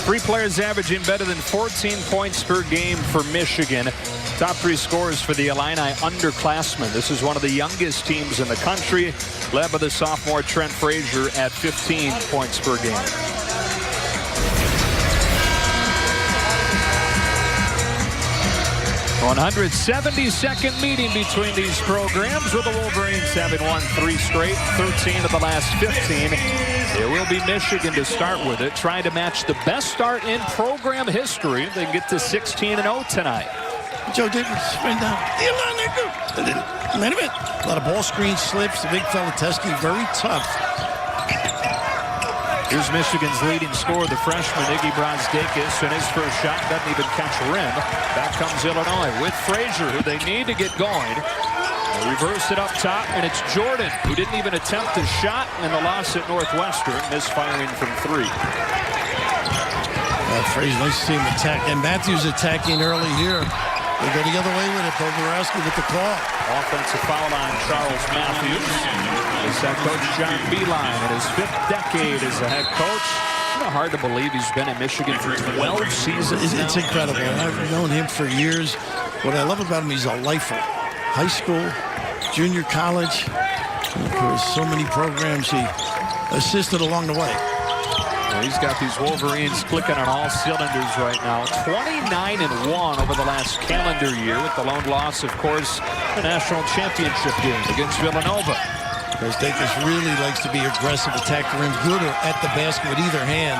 Three players averaging better than 14 points per game for Michigan. Top three scorers for the Illini underclassmen. This is one of the youngest teams in the country, led by the sophomore Trent Frazier at 15 points per game. The 172nd meeting between these programs, with the Wolverines having won 3 straight, 13 of the last 15. It will be Michigan to start with it, trying to match the best start in program history. They can get to 16-0 tonight. Joe Davis spin down. Wait a minute. A lot of ball screen slips. The big fella Teskey, very tough. Here's Michigan's leading scorer, the freshman Iggy Brazdeikis, and his first shot doesn't even catch rim. Back comes Illinois with Frazier, who they need to get going. They reverse it up top, and it's Jordan, who didn't even attempt a shot in the loss at Northwestern, misfiring from 3. Frazier, nice to see him attack. And Matthews attacking early here. They go the other way with it. Boborowski with the call. Offensive foul on Charles Matthews. His head coach John Beilein in his 5th decade as a head coach. It's not hard to believe he's been in Michigan for 12 seasons now. It's incredible. I've known him for years. What I love about him, he's a lifer. High school, junior college. Of course, so many programs he assisted along the way. Well, he's got these Wolverines clicking on all cylinders right now. 29-1 over the last calendar year, with the lone loss, of course, the national championship game against Villanova. Brazdeikis really likes to be aggressive, attack the rim, good or at the basket with either hand.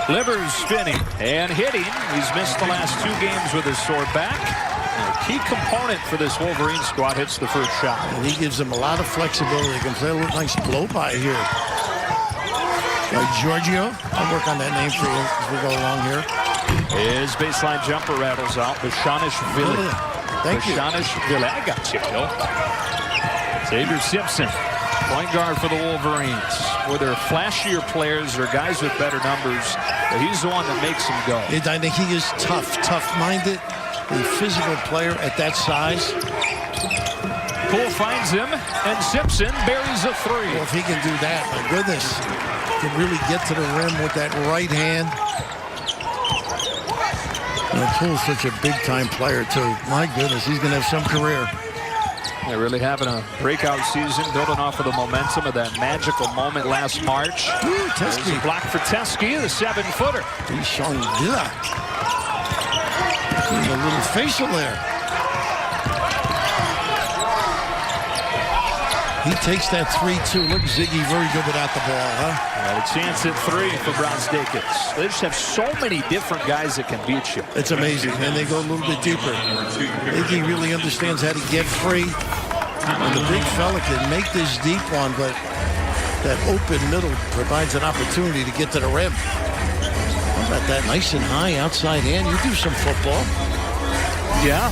Livers spinning and hitting. He's missed the last 2 games with his sore back. A key component for this Wolverine squad hits the first shot. And he gives them a lot of flexibility. They can play a little nice blow-by here. Giorgio, I'll work on that name for you as we go along here. His baseline jumper rattles out. Bashanishvili. Thank you. Bashanishvili. I got you, Bill. Xavier Simpson, point guard for the Wolverines. Where they're flashier players or guys with better numbers, but he's the one that makes them go. I think he is tough-minded, a physical player at that size. Poole finds him, and Simpson buries a 3. Well, if he can do that, my goodness, can really get to the rim with that right hand. And Poole's such a big-time player, too. My goodness, he's going to have some career. They're really having a breakout season, building off of the momentum of that magical moment last March. Teskey. A block for Teskey, the 7-footer. He's showing Villa. There's a little facial there. He takes that 3-2. Look, Ziggy very good without the ball, huh? Got a chance at 3 for Brazdeikis. They just have so many different guys that can beat you. It's amazing, and they go a little bit deeper. Iggy really understands how to get free. And the big fella can make this deep one, but that open middle provides an opportunity to get to the rim. How about that? Nice and high outside hand. You do some football. Yeah.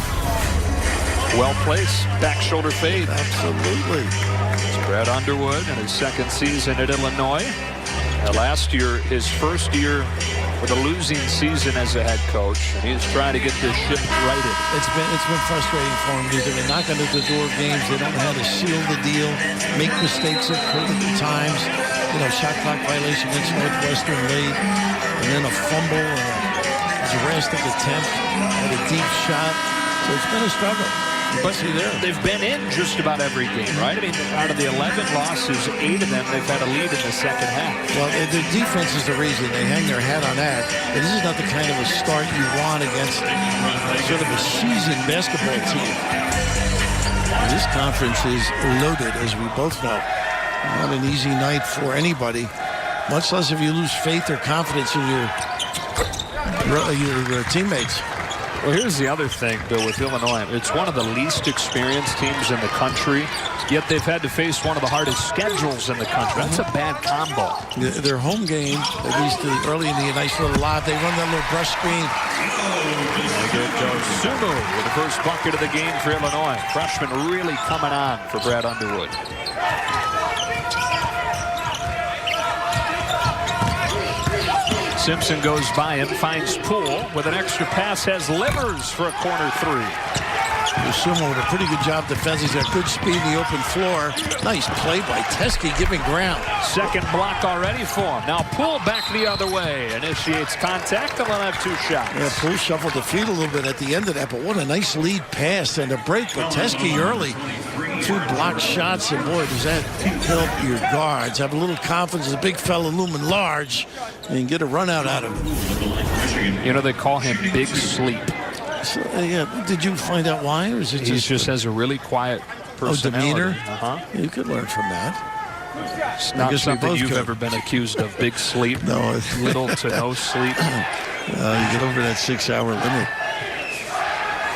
Well placed. Back shoulder fade. Absolutely. It's Brad Underwood in his 2nd season at Illinois. Last year, his first year with a losing season as a head coach, and he's trying to get this ship righted. It's been frustrating for him because they're knocking at the door games. They don't know how to seal the deal, make mistakes at critical times. You know, shot clock violation against Northwestern late, and then a fumble and a drastic attempt at a deep shot. So it's been a struggle. But they've been in just about every game, right? I mean, out of the 11 losses, 8 of them, they've had a lead in the second half. Well, the defense is the reason. They hang their hat on that. But this is not the kind of a start you want against sort of a seasoned basketball team. This conference is loaded, as we both know. Not an easy night for anybody, much less if you lose faith or confidence in your teammates. Well, here's the other thing, Bill, with Illinois. It's one of the least experienced teams in the country, yet they've had to face one of the hardest schedules in the country. That's a bad combo. Their home game, at least early in the nice little lob, they run that little brush screen. Sumu with the first bucket of the game for Illinois. Freshman really coming on for Brad Underwood. Simpson goes by him, finds Poole with an extra pass, has Livers for a corner 3. Sumo with a pretty good job defensing. He's got good speed in the open floor. Nice play by Teskey, giving ground. Second block already for him. Now Poole back the other way. Initiates contact and will have 2 shots. Yeah, Poole shuffled the feet a little bit at the end of that, but what a nice lead pass and a break. But Teskey early. 2 blocked shots, and boy, does that help your guards. Have a little confidence. A big fella looming large and get a run out of him. You know, they call him Big Sleep. So, yeah, did you find out why, or is it He just has a really quiet personality. demeanor? Uh-huh. You could learn from that. It's not something you've ever been accused of. Big sleep. No. Little to no sleep. You get over that 6-hour limit.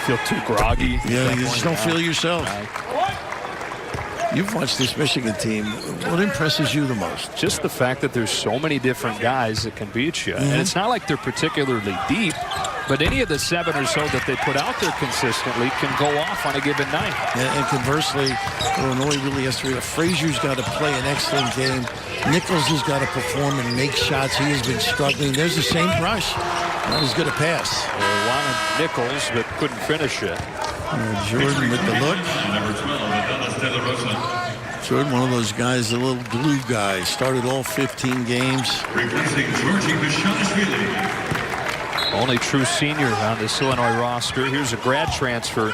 Feel too groggy. Yeah, you just don't feel yourself. You've watched this Michigan team. What impresses you the most? Just the fact that there's so many different guys that can beat you. And it's not like they're particularly deep, but any of the 7 or so that they put out there consistently can go off on a given night. And conversely, Illinois really has to. Frazier's got to play an excellent game. Nichols has got to perform and make shots. He has been struggling. There's the same brush. Not as good a pass. They wanted Nichols, but couldn't finish it. Jordan with the look. Jordan, one of those guys, the little glue guy, started all 15 games. Only true senior on this Illinois roster. Here's a grad transfer.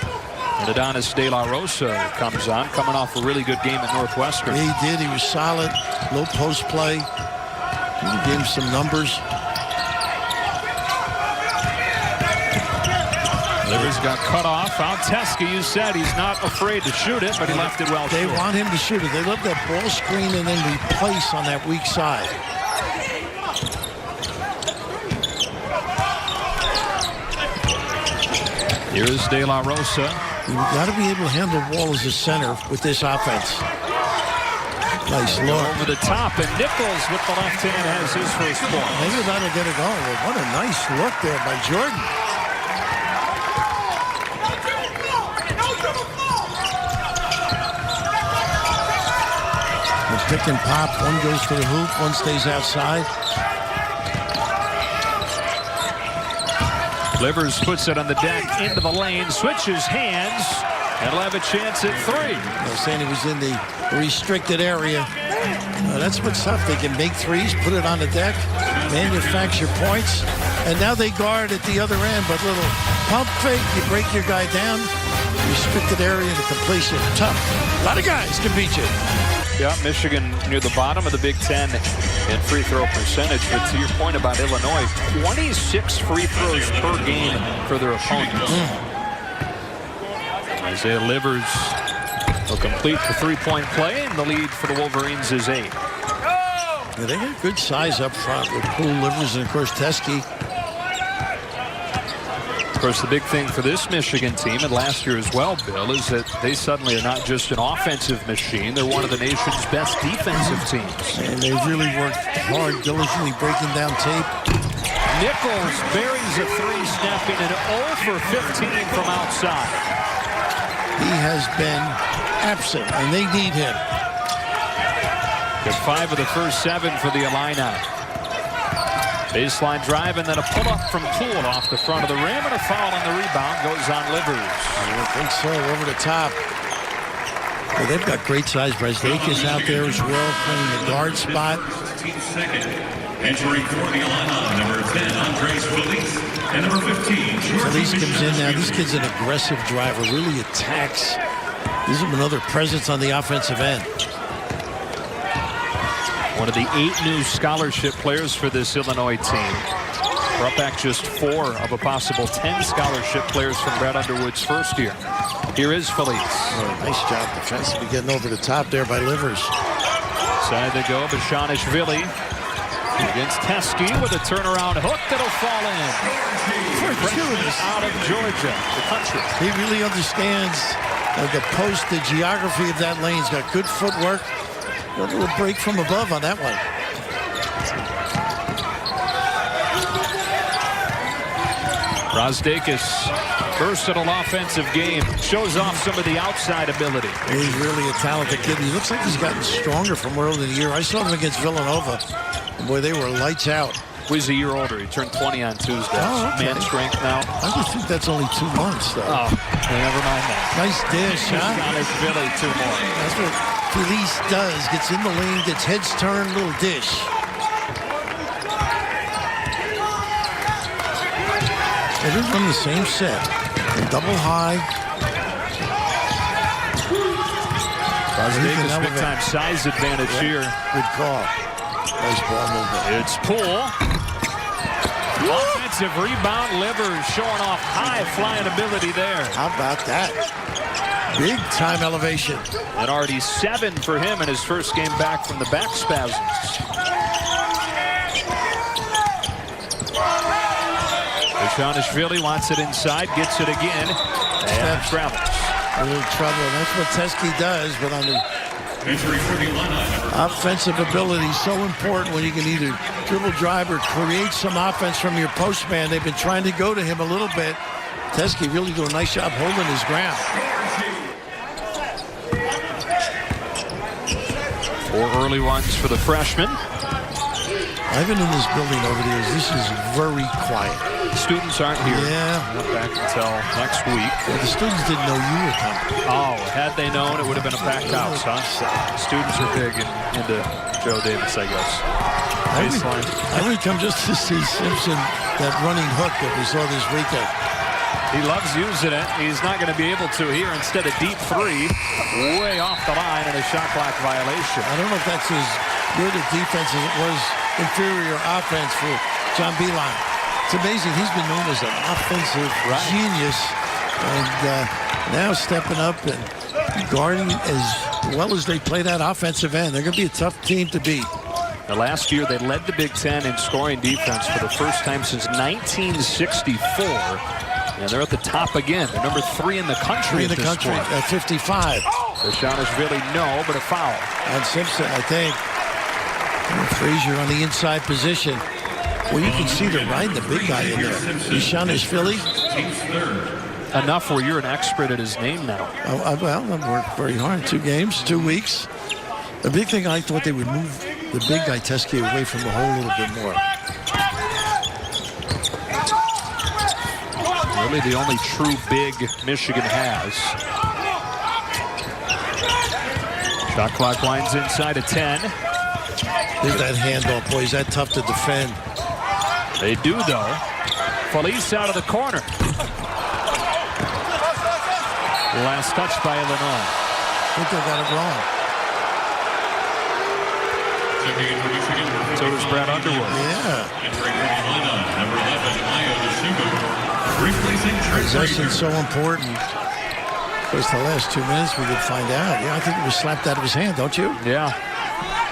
And Adonis De La Rosa comes on, coming off a really good game at Northwestern. Yeah, he did. He was solid. Low post play. He gave him some numbers. Livers got cut off. Found Teskey. You said he's not afraid to shoot it, but he left it well short. They want him to shoot it. They love that ball screen and then replace on that weak side. Here's De La Rosa. You've got to be able to handle Wall as a center with this offense. Nice look. Over the top, and Nichols with the left hand has his first point. Maybe that'll get it going. Well, what a nice look there by Jordan. The pick and pop. One goes to the hoop, one stays outside. Livers puts it on the deck into the lane, switches hands, and will have a chance at 3. I was saying he was in the restricted area. That's what's tough. They can make threes, put it on the deck, manufacture points, and now they guard at the other end. But little pump fake, you break your guy down, restricted area, and the completion. Tough. A lot of guys can beat you. Yeah, Michigan near the bottom of the Big Ten in free throw percentage. But to your point about Illinois, 26 free throws per game for their opponents. Isaiah Livers will complete the 3-point play, and the lead for the Wolverines is 8. Yeah, they got good size up front with Poole, Livers, and of course Teskey. Of course, the big thing for this Michigan team, and last year as well, Bill, is that they suddenly are not just an offensive machine. They're one of the nation's best defensive teams. And they've really worked hard, diligently breaking down tape. Nichols buries a 3, snapping an 0 for 15 from outside. He has been absent, and they need him. Got 5 of the first 7 for the Illini. Baseline drive, and then a pull-up from Poole off the front of the rim, and a foul on the rebound goes on Livers. I think so, over the top. Well, they've got great size. Brazdeikis out there as well, playing the guard spot. Entering for the Illini, number 10, Andres Feliz, and number 15, Feliz comes in now. This kid's an aggressive driver, really attacks. Gives him another presence on the offensive end. One of the 8 new scholarship players for this Illinois team. Brought back just 4 of a possible 10 scholarship players from Brad Underwood's first year. Here is Feliz. Oh, nice job defensively getting over the top there by Livers. Side they go, Bashanishvili against Teskey with a turnaround hook that'll fall in. Fortuitous. Out of Georgia, the country. He really understands the post, the geography of that lane. He's got good footwork. A little break from above on that one. Brazdeikis, versatile offensive game, shows off some of the outside ability. He's really a talented kid. He looks like he's gotten stronger from early in the year. I saw him against Villanova. Boy, they were lights out. he's a year older. He turned 20 on Tuesday. Oh, okay. Man strength now. I just think that's only 2 months, though. Oh, never mind that. Nice dish, huh? Billy, 2 more. That's what Felice does. Gets in the lane, gets heads turned, little dish. They just run the same set. Double high. Davis big time size advantage here. Good call. Nice ball movement. It's Poole. Offensive rebound. Livers showing off high flying ability there. How about that? Big time elevation. And already 7 for him in his first game back from the back spasms. Bishanishvili wants it inside, gets it again, and travels. A little trouble. That's what Teskey does, but on the offensive ability, so important when you can either dribble, drive, or create some offense from your post man. They've been trying to go to him a little bit. Teskey really doing a nice job holding his ground. 4 early ones for the freshman. I've been in this building over the years. This is very quiet. Students aren't here. Yeah. Not back until next week. Well, the students didn't know you were coming. Oh, had they known, it would have been a packed house, huh? Students are big into Joe Davis, I guess. I would come just to see Simpson, that running hook that we saw this weekend. He loves using it. He's not going to be able to here. Instead, a deep 3, way off the line, and a shot clock violation. I don't know if that's as good a defense as it was inferior offense for John Beeline. It's amazing. He's been known as an offensive genius, and now stepping up and guarding as well as they play that offensive end. They're going to be a tough team to beat. Now, last year, they led the Big Ten in scoring defense for the first time since 1964. And they're at the top again. They're number 3 in the country at this point. At 55. Bishanishvili, no, but a foul. And Simpson, I think. And Frazier on the inside position. Well, you can see they're riding the big guy in there. Bishanishvili. Enough where you're an expert at his name now. Well, I've worked very hard. 2 games, 2 weeks. The big thing, I thought they would move the big guy Teskey away from the hole a little bit more. Really the only true big Michigan has. Shot clock winds inside at 10. There's that handoff, boy. Is that tough to defend? They do, though. Felice out of the corner. Last touch by Illinois. I think they got it wrong. So does Brad Underwood. Yeah. Possession's so important. Of course, the last 2 minutes we could find out. Yeah, I think it was slapped out of his hand, don't you? Yeah.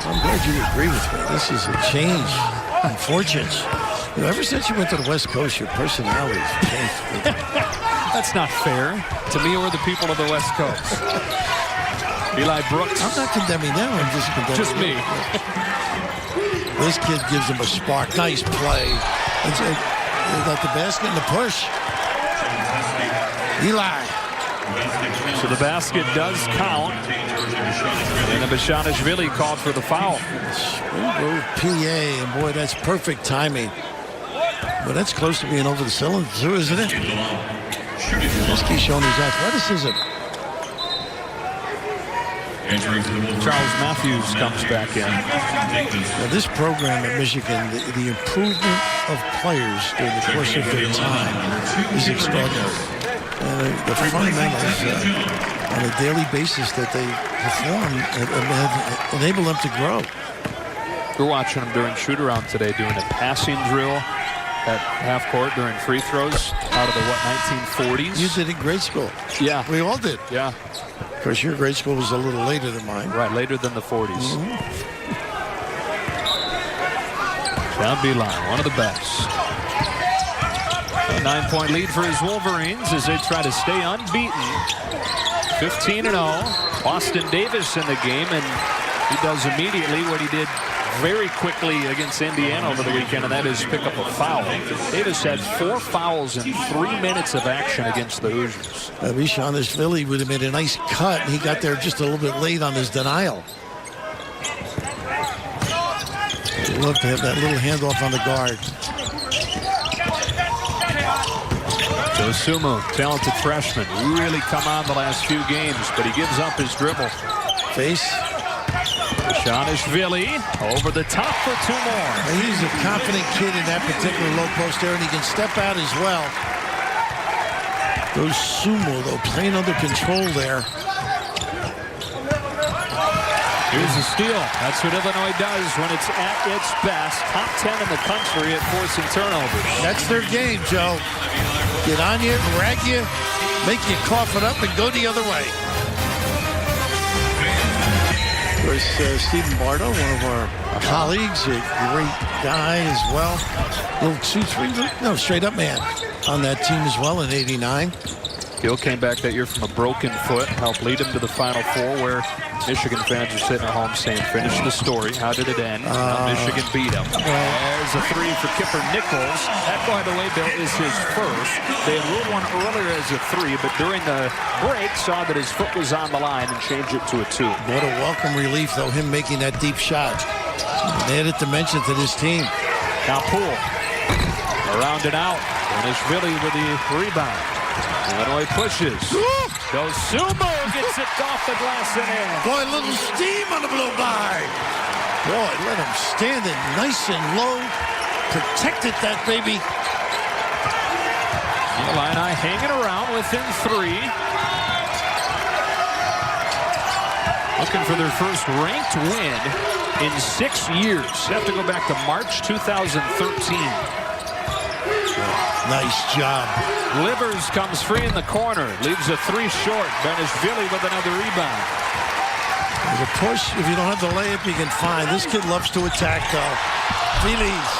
I'm glad you agree with me. This is a change in fortunes. You know, ever since you went to the West Coast, your personality's changed. That's not fair to me or the people of the West Coast. Eli Brooks. I'm not condemning them. I'm just condemning just me. This kid gives him a spark. Nice play. They got the basket and the push. Eli. So the basket does count. And the Bishanishvili called for the foul. PA, and boy, that's perfect timing. But that's close to being over the cylinder too, isn't it? Teskey showing his athleticism. Charles Matthews comes back in. Now, this program at Michigan, the improvement of players during the course of their time is extraordinary. The fundamentals on a daily basis that they perform have enabled them to grow. We're watching them during shoot-around today doing a passing drill at half court during free throws out of the, 1940s? You did in grade school. Yeah. We all did. Yeah. Of course, your grade school was a little later than mine. Right, later than the 40s. John Beeline, one of the best. A 9-point lead for his Wolverines as they try to stay unbeaten. 15-0. Austin Davis in the game, and he does immediately what he did very quickly against Indiana over the weekend, and that is pick up a foul. Davis had 4 fouls in 3 minutes of action against the Hoosiers. Bishanishvili would have made a nice cut. He got there just a little bit late on his denial. You'd love to have that little handoff on the guard. Dosunmu, talented freshman, really come on the last few games, but he gives up his dribble. Face. Shanishvili over the top for 2 more. And he's a confident kid in that particular low post there, and he can step out as well. Dosunmu, though, playing under control there. Here's a steal. That's what Illinois does when it's at its best. Top 10 in the country at forcing turnovers. That's their game, Joe. Get on you, rag you, make you cough it up, and go the other way. Of course, Stephen Bardo, one of our colleagues, a great guy as well. Little 2-3, no, straight-up man on that team as well in '89. Gill came back that year from a broken foot, helped lead him to the Final Four, where Michigan fans are sitting at home saying, finish the story. How did it end? Michigan beat them. There's a 3 for Kipper Nichols. That, by the way, Bill, is his first. They had ruled one earlier as a 3, but during the break saw that his foot was on the line and changed it to a 2. What a welcome relief, though, him making that deep shot. An added dimension to this team. Now Poole around and out. Shanishvili with the rebound. Illinois pushes. Dosunmu gets it off the glass and in. Boy, a little steam on the blue guy. Boy, let him stand it nice and low. Protected that baby. Illini hanging around within 3. Looking for their first ranked win in 6 years. They have to go back to March 2013. Nice job. Livers comes free in the corner. Leaves a 3 short. Shanishvili with another rebound. There's a push. If you don't have the layup, you can find. This kid loves to attack, though. Phillies.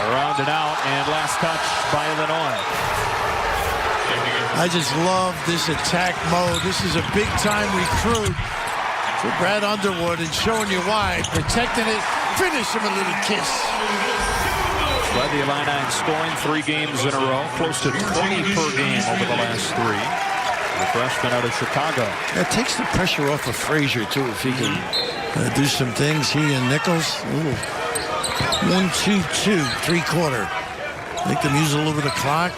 Around and out, and last touch by Illinois. I just love this attack mode. This is a big-time recruit for Brad Underwood, and showing you why. Protecting it. Finish him a little kiss. Led the Illini in scoring 3 games in a row, close to 20 per game over the last 3. The freshman out of Chicago. That takes the pressure off of Frazier, too, if he can do some things. He and Nichols. Ooh. 1-2-2, 3-quarter. Make them use a little bit of clock.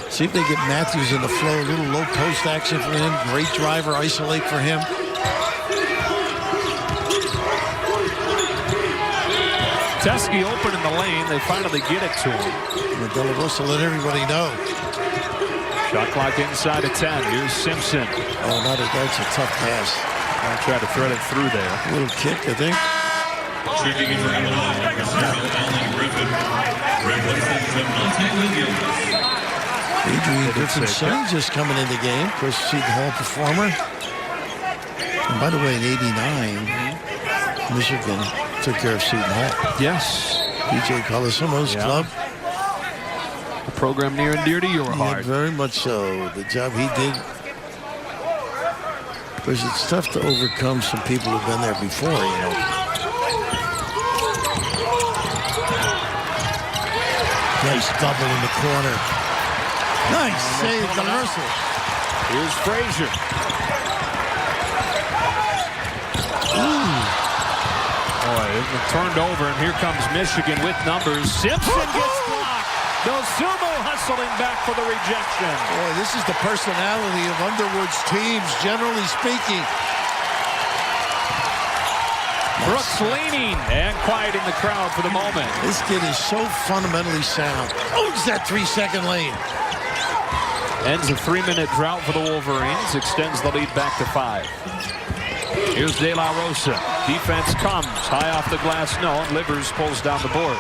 See if they get Matthews in the flow. A little low post action for him. Great driver, isolate for him. Teskey open in the lane. They finally get it to him. And De La Rosa let everybody know. Shot clock inside of 10. Here's Simpson. Oh, that's a tough pass. I'll try to thread it through there. A little kick, I think. Checking in for Illinois, number 0, Alan Griffin. Replacing Monte Williams. Adrian Griffin's son just coming in the game. Of course, Seton Hall performer. And by the way, in '89, Michigan took care of Seton Hall. Yes. PJ Colosimo's club. A program near and dear to your heart. Yeah, very much so. The job he did. Because it's tough to overcome some people who've been there before, you know. Nice double in the corner. Nice save, the Mercer. Here's Frazier. Boy, it turned over, and here comes Michigan with numbers. Simpson gets blocked. Dosunmu hustling back for the rejection. Boy, this is the personality of Underwood's teams, generally speaking. Brooks leaning and quiet in the crowd for the moment. This kid is so fundamentally sound. Owns that 3-second lane. Ends a 3-minute drought for the Wolverines. Extends the lead back to 5. Here's De La Rosa. Defense comes. High off the glass, no. And Livers pulls down the board.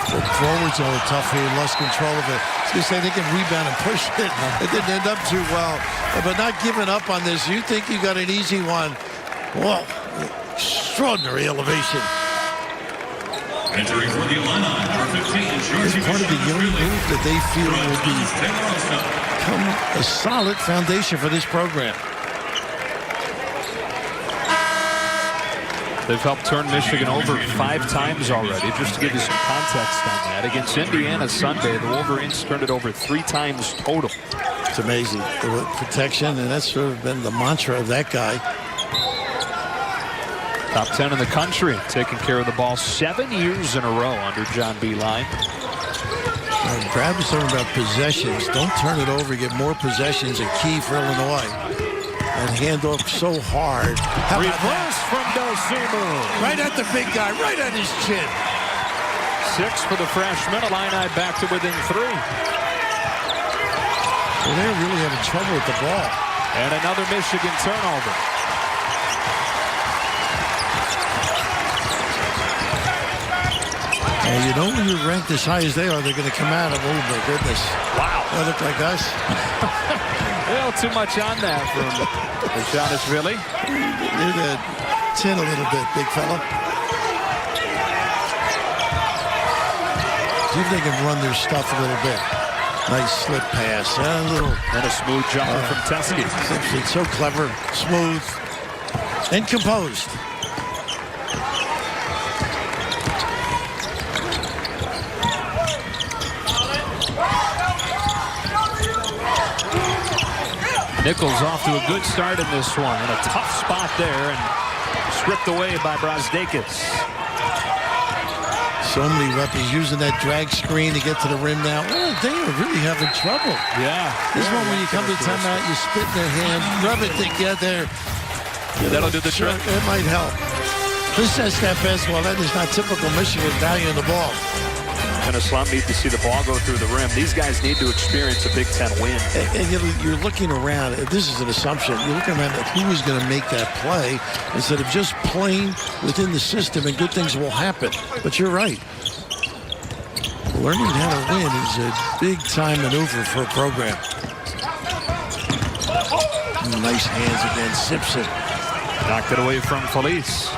The forwards are tough here. Lost control of it. I was going to say they can rebound and push it. It didn't end up too well. But not giving up on this. You think you got an easy one. Whoa. Extraordinary elevation. Entering for the Illini, number 15, It's part of the young move that they feel will become a solid foundation for this program. They've helped turn Michigan over 5 times already. Just to give you some context on that, against Indiana Sunday, the Wolverines turned it over 3 times total. It's amazing. The protection, and that's sort of been the mantra of that guy. Top 10 in the country, taking care of the ball 7 years in a row under John Beeline. Brad was talking about possessions. Don't turn it over. Get more possessions. A key for Illinois. And hand off so hard. Reverse from Dosumu. Right at the big guy. Right at his chin. 6 for the freshman. Illini back to within 3. Well, they're really having trouble with the ball. And another Michigan turnover. And you know, when you're ranked as high as they are, they're going to come out of, oh my goodness. Wow. That look like us. A little too much on that from Rashadishvili. Near the chin a little bit, big fella. See if they can run their stuff a little bit. Nice slip pass. And a smooth jumper from Teske. It's so clever, smooth, and composed. Nichols off to a good start in this one. And a tough spot there and stripped away by Brazdeikis. So many weapons using that drag screen to get to the rim now. Oh, they are really having trouble. Yeah. This one when you come to timeout, you spit in their hand, rub it together. That'll do the trick. It might help. This says that basketball. That is not typical Michigan value in the ball. And Islam need to see the ball go through the rim. These guys need to experience a Big Ten win. And you're looking around. This is an assumption. You're looking around at who is going to make that play instead of just playing within the system, and good things will happen. But you're right. Learning how to win is a big-time maneuver for a program. Nice hands again, Simpson. Knocked it away from Felice.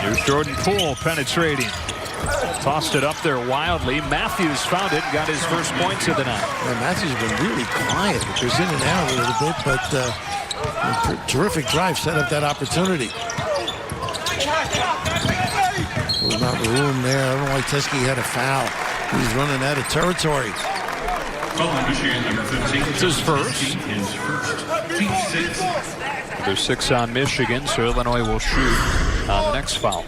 Here's Jordan Poole penetrating. Tossed it up there wildly. Matthews found it and got his first points of the night. Yeah, Matthews has been really quiet. He was in and out a little bit, but a terrific drive set up that opportunity. There's not room there. I don't know why Teske had a foul. He's running out of territory. Michigan, number 15. It's his first. His first. Team 6. There's 6 on Michigan, so Illinois will shoot on the next foul.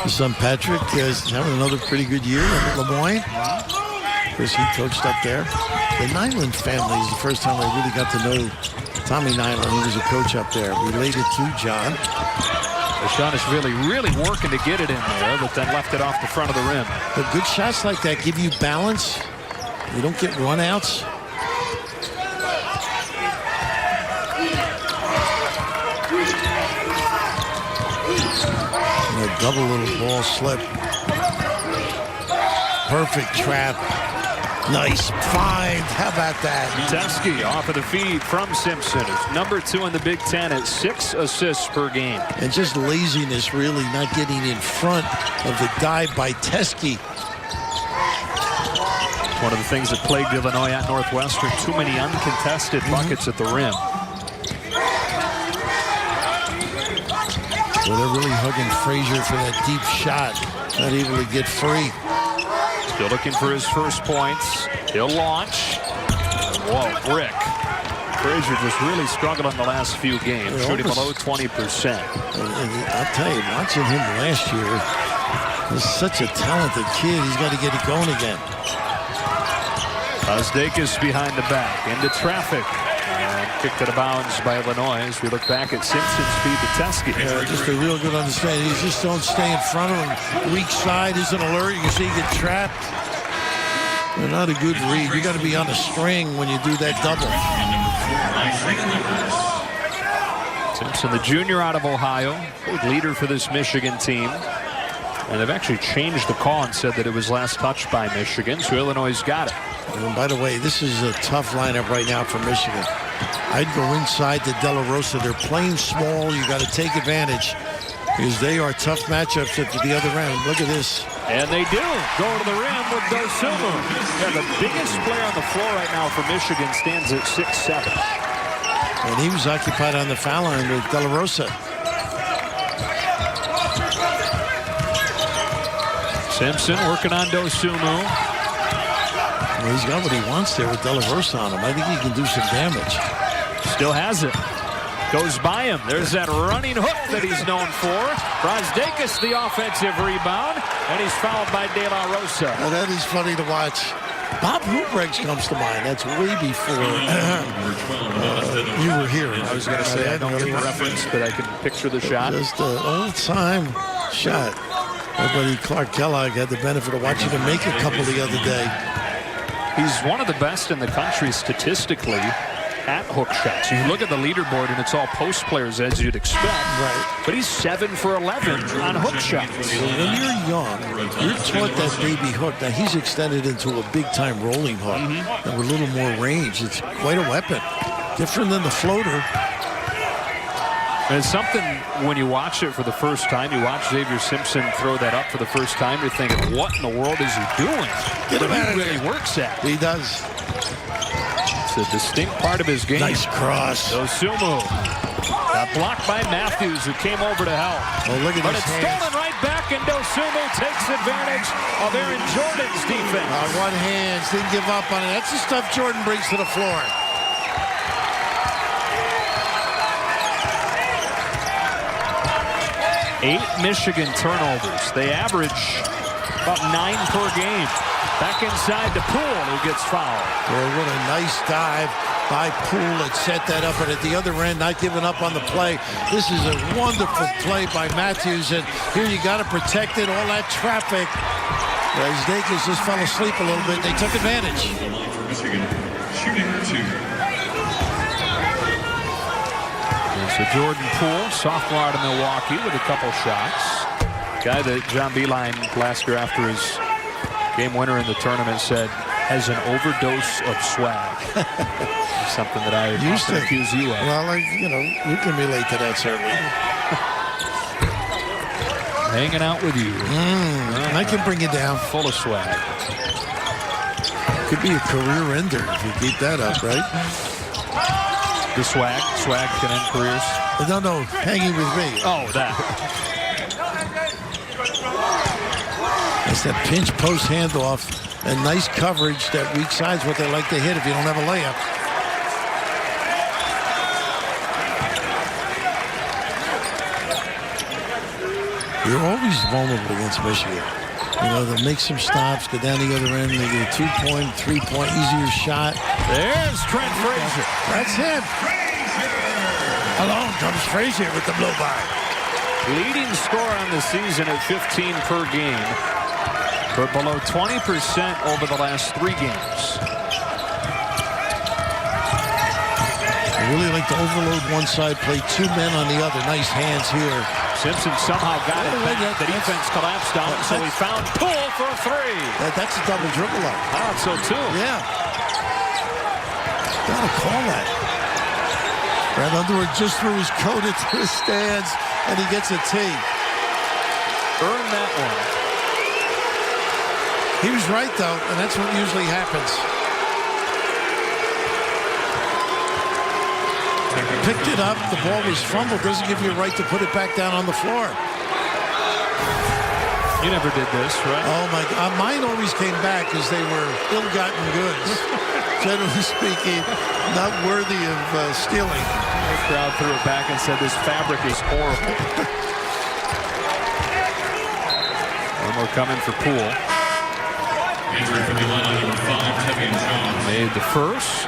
His son Patrick is having another pretty good year at Lemoyne. Of course, he coached up there. The Nyland family is the first time I really got to know Tommy Nyland. He was a coach up there, related to John. Rashadishvili really working to get it in there, but then left it off the front of the rim. But good shots like that give you balance. You don't get runouts. And a double little ball slip. Perfect trap. Nice find. How about that? Teske off of the feed from Simpson. It's number 2 in the Big Ten at 6 assists per game. And just laziness, really, not getting in front of the dive by Teske. One of the things that plagued Illinois at Northwestern, too many uncontested buckets at the rim. Well, they're really hugging Frazier for that deep shot. Not able to get free. Still looking for his first points. He'll launch. Whoa, brick. Frazier just really struggled in the last few games, shooting below 20%. I'll tell you, watching him last year, he's such a talented kid. He's got to get it going again. Brazdeikis behind the back, into traffic. And kicked out of bounds by Illinois as we look back at Simpson's feed to Teske. Just a real good understanding. You just don't stay in front of him. Weak side isn't alert. You can see he get trapped. They're not a good read. You got to be on a string when you do that double. Simpson, the junior out of Ohio, leader for this Michigan team. And they've actually changed the call and said that it was last touched by Michigan, so Illinois got it. And by the way, this is a tough lineup right now for Michigan. I'd go inside to De La Rosa. They're playing small. You got to take advantage because they are tough matchups at the other end. Look at this. And they do go to the rim with Dosumu. Yeah, the biggest player on the floor right now for Michigan stands at 6'7". And he was occupied on the foul line with De La Rosa. Simpson working on Dosumu. Well, he's got what he wants there with De La Rosa on him. I think he can do some damage. Still has it. Goes by him. There's that running hook that he's known for. Brazdeikis the offensive rebound, and he's fouled by De La Rosa. Well, that is funny to watch. Bob Hubregs comes to mind. That's way before you were here. I was going to say I don't get the reference, but I can picture the shot. Just an old-time shot. My buddy Clark Kellogg had the benefit of watching him make a couple the other day. He's one of the best in the country statistically at hook shots. You look at the leaderboard, and it's all post players, as you'd expect. Right. But he's 7 for 11 on hook shots. So when you're young, you're taught that baby hook. Now, he's extended into a big-time rolling hook. And with a little more range, it's quite a weapon. Different than the floater. And it's something when you watch it for the first time, you watch Xavier Simpson throw that up for the first time, you're thinking, what in the world is he doing? Get him But out he of really there. works at it. He does. It's a distinct part of his game. Nice cross. Dosunmu got blocked by Matthews, who came over to help. Oh, look at But his it's hands. stolen right back, and Dosunmu takes advantage of Aaron Jordan's defense. One hands, didn't give up on it. That's the stuff Jordan brings to the floor. Eight Michigan turnovers. They average about 9 per game. Back inside to Poole, who gets fouled. Boy, what a nice dive by Poole that set that up. And at the other end, not giving up on the play. This is a wonderful play by Matthews. And here you got to protect it, all that traffic. Brazdeikis just fell asleep a little bit. They took advantage. Michigan, shooting 2. So Jordan Poole, sophomore out of Milwaukee, with a couple shots. Guy that John Beilein last year after his game winner in the tournament said has an overdose of swag. Something that I used to accuse you of. Well, you can relate to that, certainly. Hanging out with you. I can bring you down. Full of swag. Could be a career ender if you keep that up, right? The swag. Swag can end careers. No, hanging with me. Oh, that. It's that pinch post handoff and nice coverage. That weak side's what they like to hit if you don't have a layup. You're always vulnerable against Michigan. They'll make some stops, go down the other end, they get a 2-point, 3-point, easier shot. There's Trent Frazier. That's him. Along comes Frazier with the blow-by. Leading scorer on the season at 15 per game, but below 20% over the last 3 games. I really like to overload one side, play 2 men on the other. Nice hands here. Simpson somehow got it back. The defense collapsed on him, so he found Poole for a 3. That's a double dribble up. I thought so too. Yeah. Gotta call that. Brad Underwood just threw his coat into the stands, and he gets a tee. Earned that one. He was right, though, and that's what usually happens. Picked it up. The ball was fumbled. Doesn't give you a right to put it back down on the floor. You never did this, right? Oh, my God. Mine always came back because they were ill-gotten goods. Generally speaking, not worthy of stealing. The crowd threw it back and said this fabric is horrible. One more coming for Poole. Entering from the line, number 5, Tevian Jones. Made the first.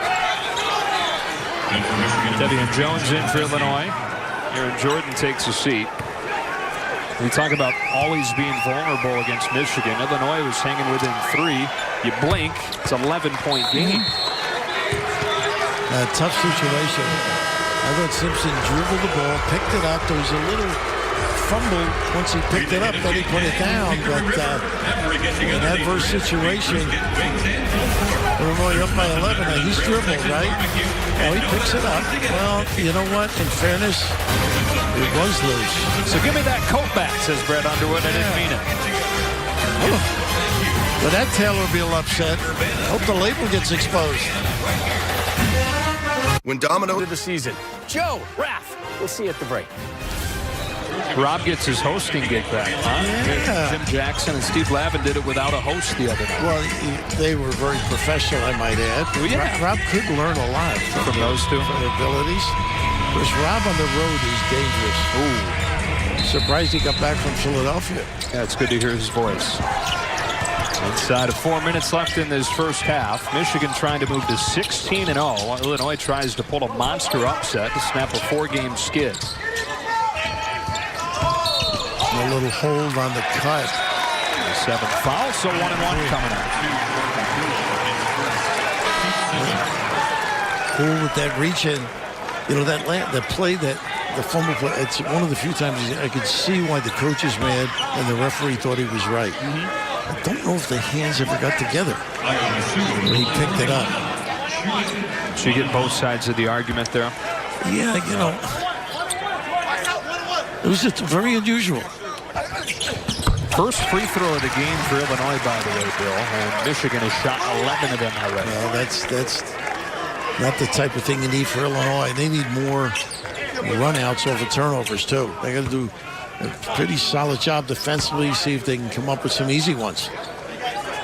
And for Michigan, Tevian Jones in for Illinois. Aaron Jordan takes a seat. We talk about always being vulnerable against Michigan. Illinois was hanging within 3. You blink, it's an 11-point game. Tough situation. I thought Simpson dribbled the ball, picked it up. There was a little fumble once he picked it up, then he put it down. But an adverse situation. Illinois up by 11. Now he's dribbled, right? Now he picks it up. Well, you know what? In fairness, it was loose. So give me that coat back, says Brett Underwood. I didn't mean it. But that Taylor will be a little upset. Hope the label gets exposed. When Domino of the season. Joe, Raph, we'll see you at the break. Rob gets his hosting gig back, huh? Yeah. Jim Jackson and Steve Lavin did it without a host the other night. Well, they were very professional, I might add. Well, yeah. Rob could learn a lot From those two. from their abilities. Because Rob on the road is dangerous. Ooh. Surprised he got back from Philadelphia. Yeah, it's good to hear his voice. Inside of 4 minutes left in this first half. Michigan trying to move to 16-0. Illinois tries to pull a monster upset to snap a 4-game skid. A little hold on the cut. 7 fouls, so 1-1 coming up. Cool with that reach in. You know, that play, the fumble play, it's one of the few times I could see why the coach is mad and the referee thought he was right. I don't know if the hands ever got together when he picked it up. So you get both sides of the argument there. Yeah, you know, it was just very unusual. First free throw of the game for Illinois, by the way, Bill. And Michigan has shot 11 of them already. Well, that's not the type of thing you need for Illinois. They need more runouts over turnovers, too. They got to do a pretty solid job defensively, see if they can come up with some easy ones.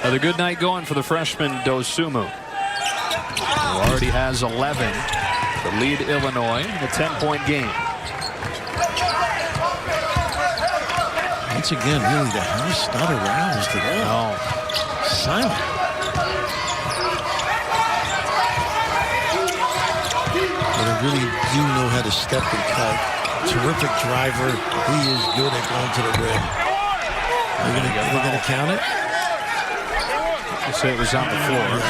Another good night going for the freshman Dosunmu, who already has 11 to lead Illinois in a 10-point game. Once again, really, the house not aroused at all. No. Silent. But they really do know how to step and cut. Terrific driver. He is good at going to the rim. They're going to count it? They say it was on the floor.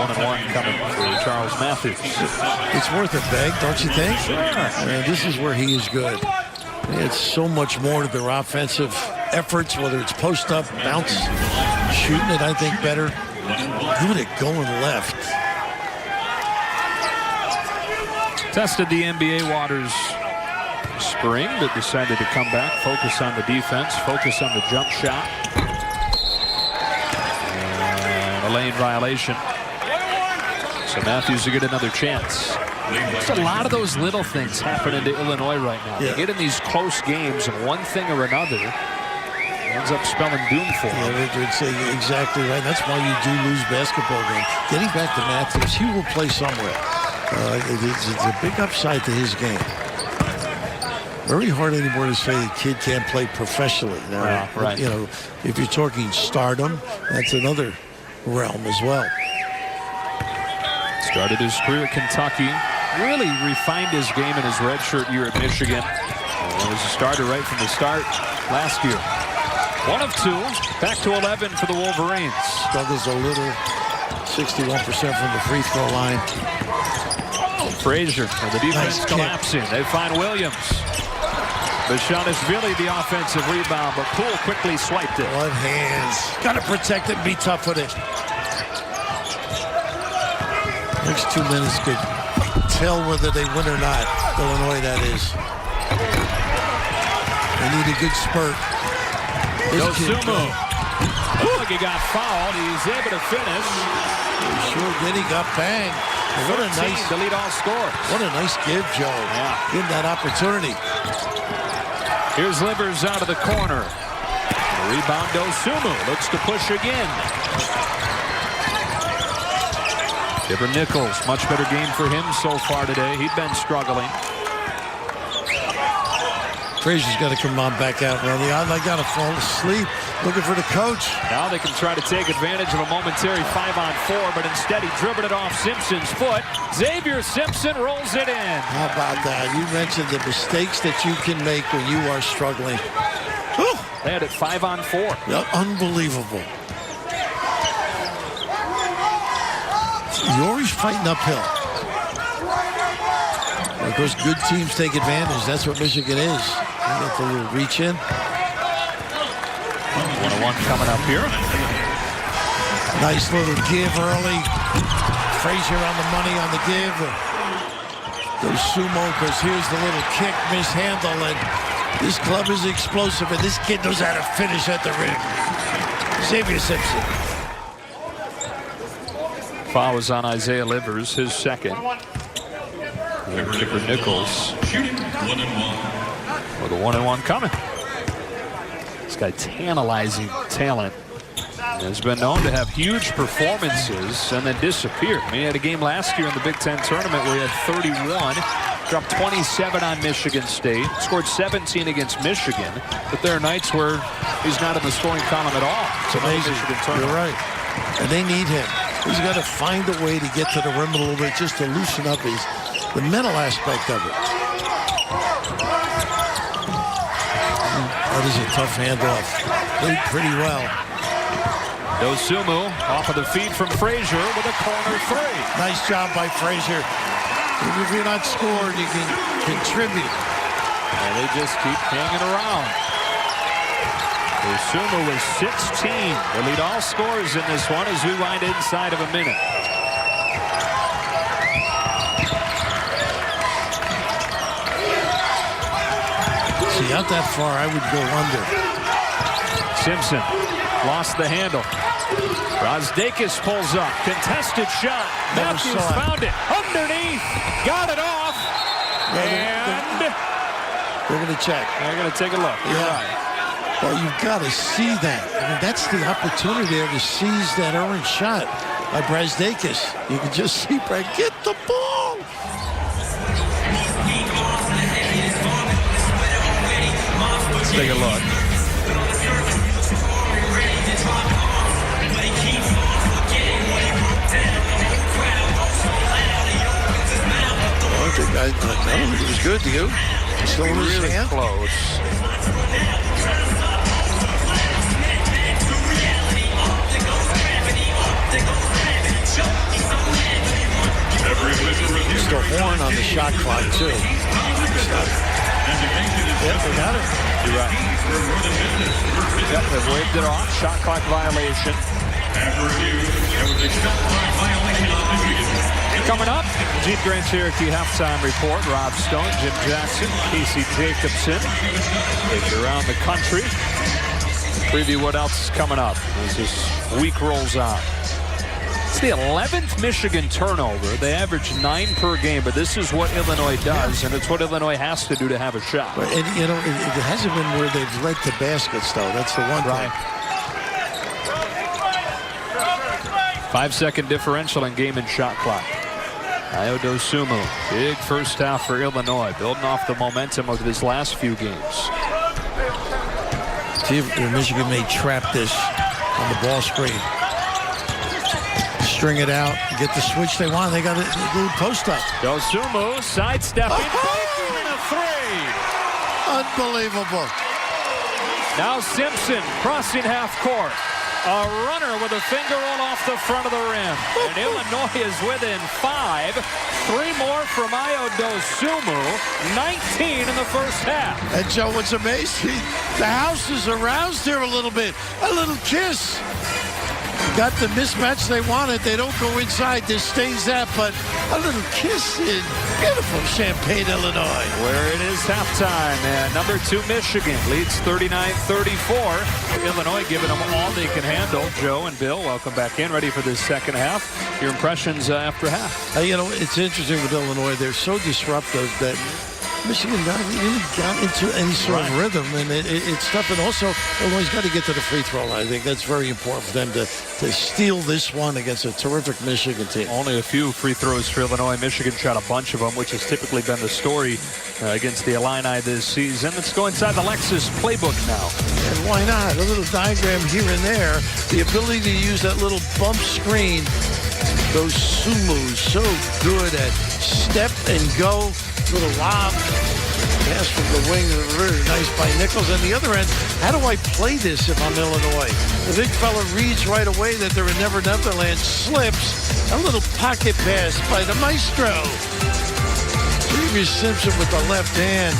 1-1 coming for Charles Matthews. It's worth a beg, don't you think? Sure. This is where he is good. It's so much more to their offensive efforts, whether it's post-up, bounce, shooting it, I think, better. Good at going left. Tested the NBA waters spring, but decided to come back, focus on the defense, focus on the jump shot. And a lane violation. So Matthews will get another chance. There's a lot of those little things happening to Illinois right now. Yeah. They get in these close games, and one thing or another ends up spelling doom for them. Yeah, they'd say exactly right. That's why you do lose basketball games. Getting back to Matthews, he will play somewhere. It's a big upside to his game. Very hard anymore to say a kid can't play professionally. Now, yeah, right. You know, if you're talking stardom, that's another realm as well. Started his career at Kentucky. Really refined his game in his redshirt year at Michigan. He was a starter right from the start last year. 1 of 2. Back to 11 for the Wolverines. Struggles a little. 61% from the free throw line. Frazier, and the defense Nice collapsing. They find Williams. Bashonishvili the offensive rebound, but Poole quickly swiped it. One hands. Got to protect it and be tough with it. Next 2 minutes could tell whether they win or not. Illinois, that is. They need a good spurt. Dosunmu. Looked like he got fouled. He's able to finish. He sure did. He got banged. What a nice to lead all scores. What a nice give, Joe. Yeah. Give him that opportunity. Here's Livers out of the corner. The rebound, Dosunmu looks to push again. Gibber Nichols, much better game for him so far today. He'd been struggling. Frazier's got to come on back out, man. I got to fall asleep looking for the coach. Now they can try to take advantage of a momentary 5-on-4, but instead he dribbled it off Simpson's foot. Xavier Simpson rolls it in. How about that? You mentioned the mistakes that you can make when you are struggling. Whew. They had it 5-on-4. Yeah, unbelievable. You're always fighting uphill. Of course, good teams take advantage. That's what Michigan is. They get the little reach in. 1-1 coming up here. Nice little give early. Frazier on the money on the give. Goes Sumo, because here's the little kick mishandle. And this club is explosive, and this kid knows how to finish at the rim. Xavier Simpson. Foul was on Isaiah Livers, his second. Gibber Nichols shooting 1-1. With a 1-1 coming. This guy, tantalizing talent, has been known to have huge performances and then disappear. I mean, he had a game last year in the Big Ten tournament where he had 31, dropped 27 on Michigan State, scored 17 against Michigan. But there are nights where he's not in the scoring column at all. It's amazing. You're right. And they need him. He's got to find a way to get to the rim a little bit just to loosen up the mental aspect of it. That is a tough handoff. Played pretty well. Dosunmu off of the feed from Frazier with a corner three. Nice job by Frazier. Even if you're not scored, you can contribute. And they just keep hanging around. Dosunmu with 16. They lead all scorers in this one as we wind inside of a minute. See, out that far, I would go under. Simpson lost the handle. Brazdeikis pulls up. Contested shot. Matthews found it. Underneath. Got it off. And they're going to check. They're going to take a look. You're right. Well, you've got to see that. I mean, that's the opportunity there to seize that orange shot by Brazdeikis. You can just see Brad get the ball. Let's take a look. I don't think it was good to you. Still really close. Just a horn on the shot clock, too. Yep, they got it. You're right. Yep, they've waved it off. Shot clock violation. Coming up, Jeep Grand Cherokee halftime report. Rob Stone, Jim Jackson, Casey Jacobson. Take you around the country. Preview what else is coming up as this week rolls on. It's the 11th Michigan turnover. They average 9 per game, but this is what Illinois does, and it's what Illinois has to do to have a shot. But, and, you know, it hasn't been where they've led to baskets, though. That's the one thing. 5-second differential in game and shot clock. Ayo Dosunmu, big first half for Illinois, building off the momentum of his last few games. See if Michigan may trap this on the ball screen. String it out, get the switch they want. They got a little post up. Dosunmu sidestepping, and a three. Unbelievable. Now Simpson crossing half court. A runner with a finger roll off the front of the rim. And Illinois is within 5. 3 more from Ayo Dosunmu. 19 in the first half. And Joe, what's amazing, the house is aroused here a little bit. A little kiss. Got the mismatch they wanted. They don't go inside. This stays that, but a little kiss in beautiful Champaign, Illinois. Where it is halftime, and number 2 Michigan leads 39-34. Illinois giving them all they can handle. Joe and Bill, welcome back in, ready for this second half. Your impressions after half? You know, it's interesting with Illinois. They're so disruptive that Michigan not really got into any sort of rhythm, and it's tough. And also, Illinois got to get to the free throw line. I think that's very important for them to steal this one against a terrific Michigan team. Only a few free throws for Illinois. Michigan shot a bunch of them, which has typically been the story against the Illini this season. Let's go inside the Lexus playbook now. And why not? A little diagram here and there. The ability to use that little bump screen. Dosunmu so good at step and go. Little lob. Pass from the wing. Very nice by Nichols. On the other end, how do I play this if I'm Illinois? The big fella reads right away that they're in Never Neverland. Slips. A little pocket pass by the maestro. Previous Simpson with the left hand.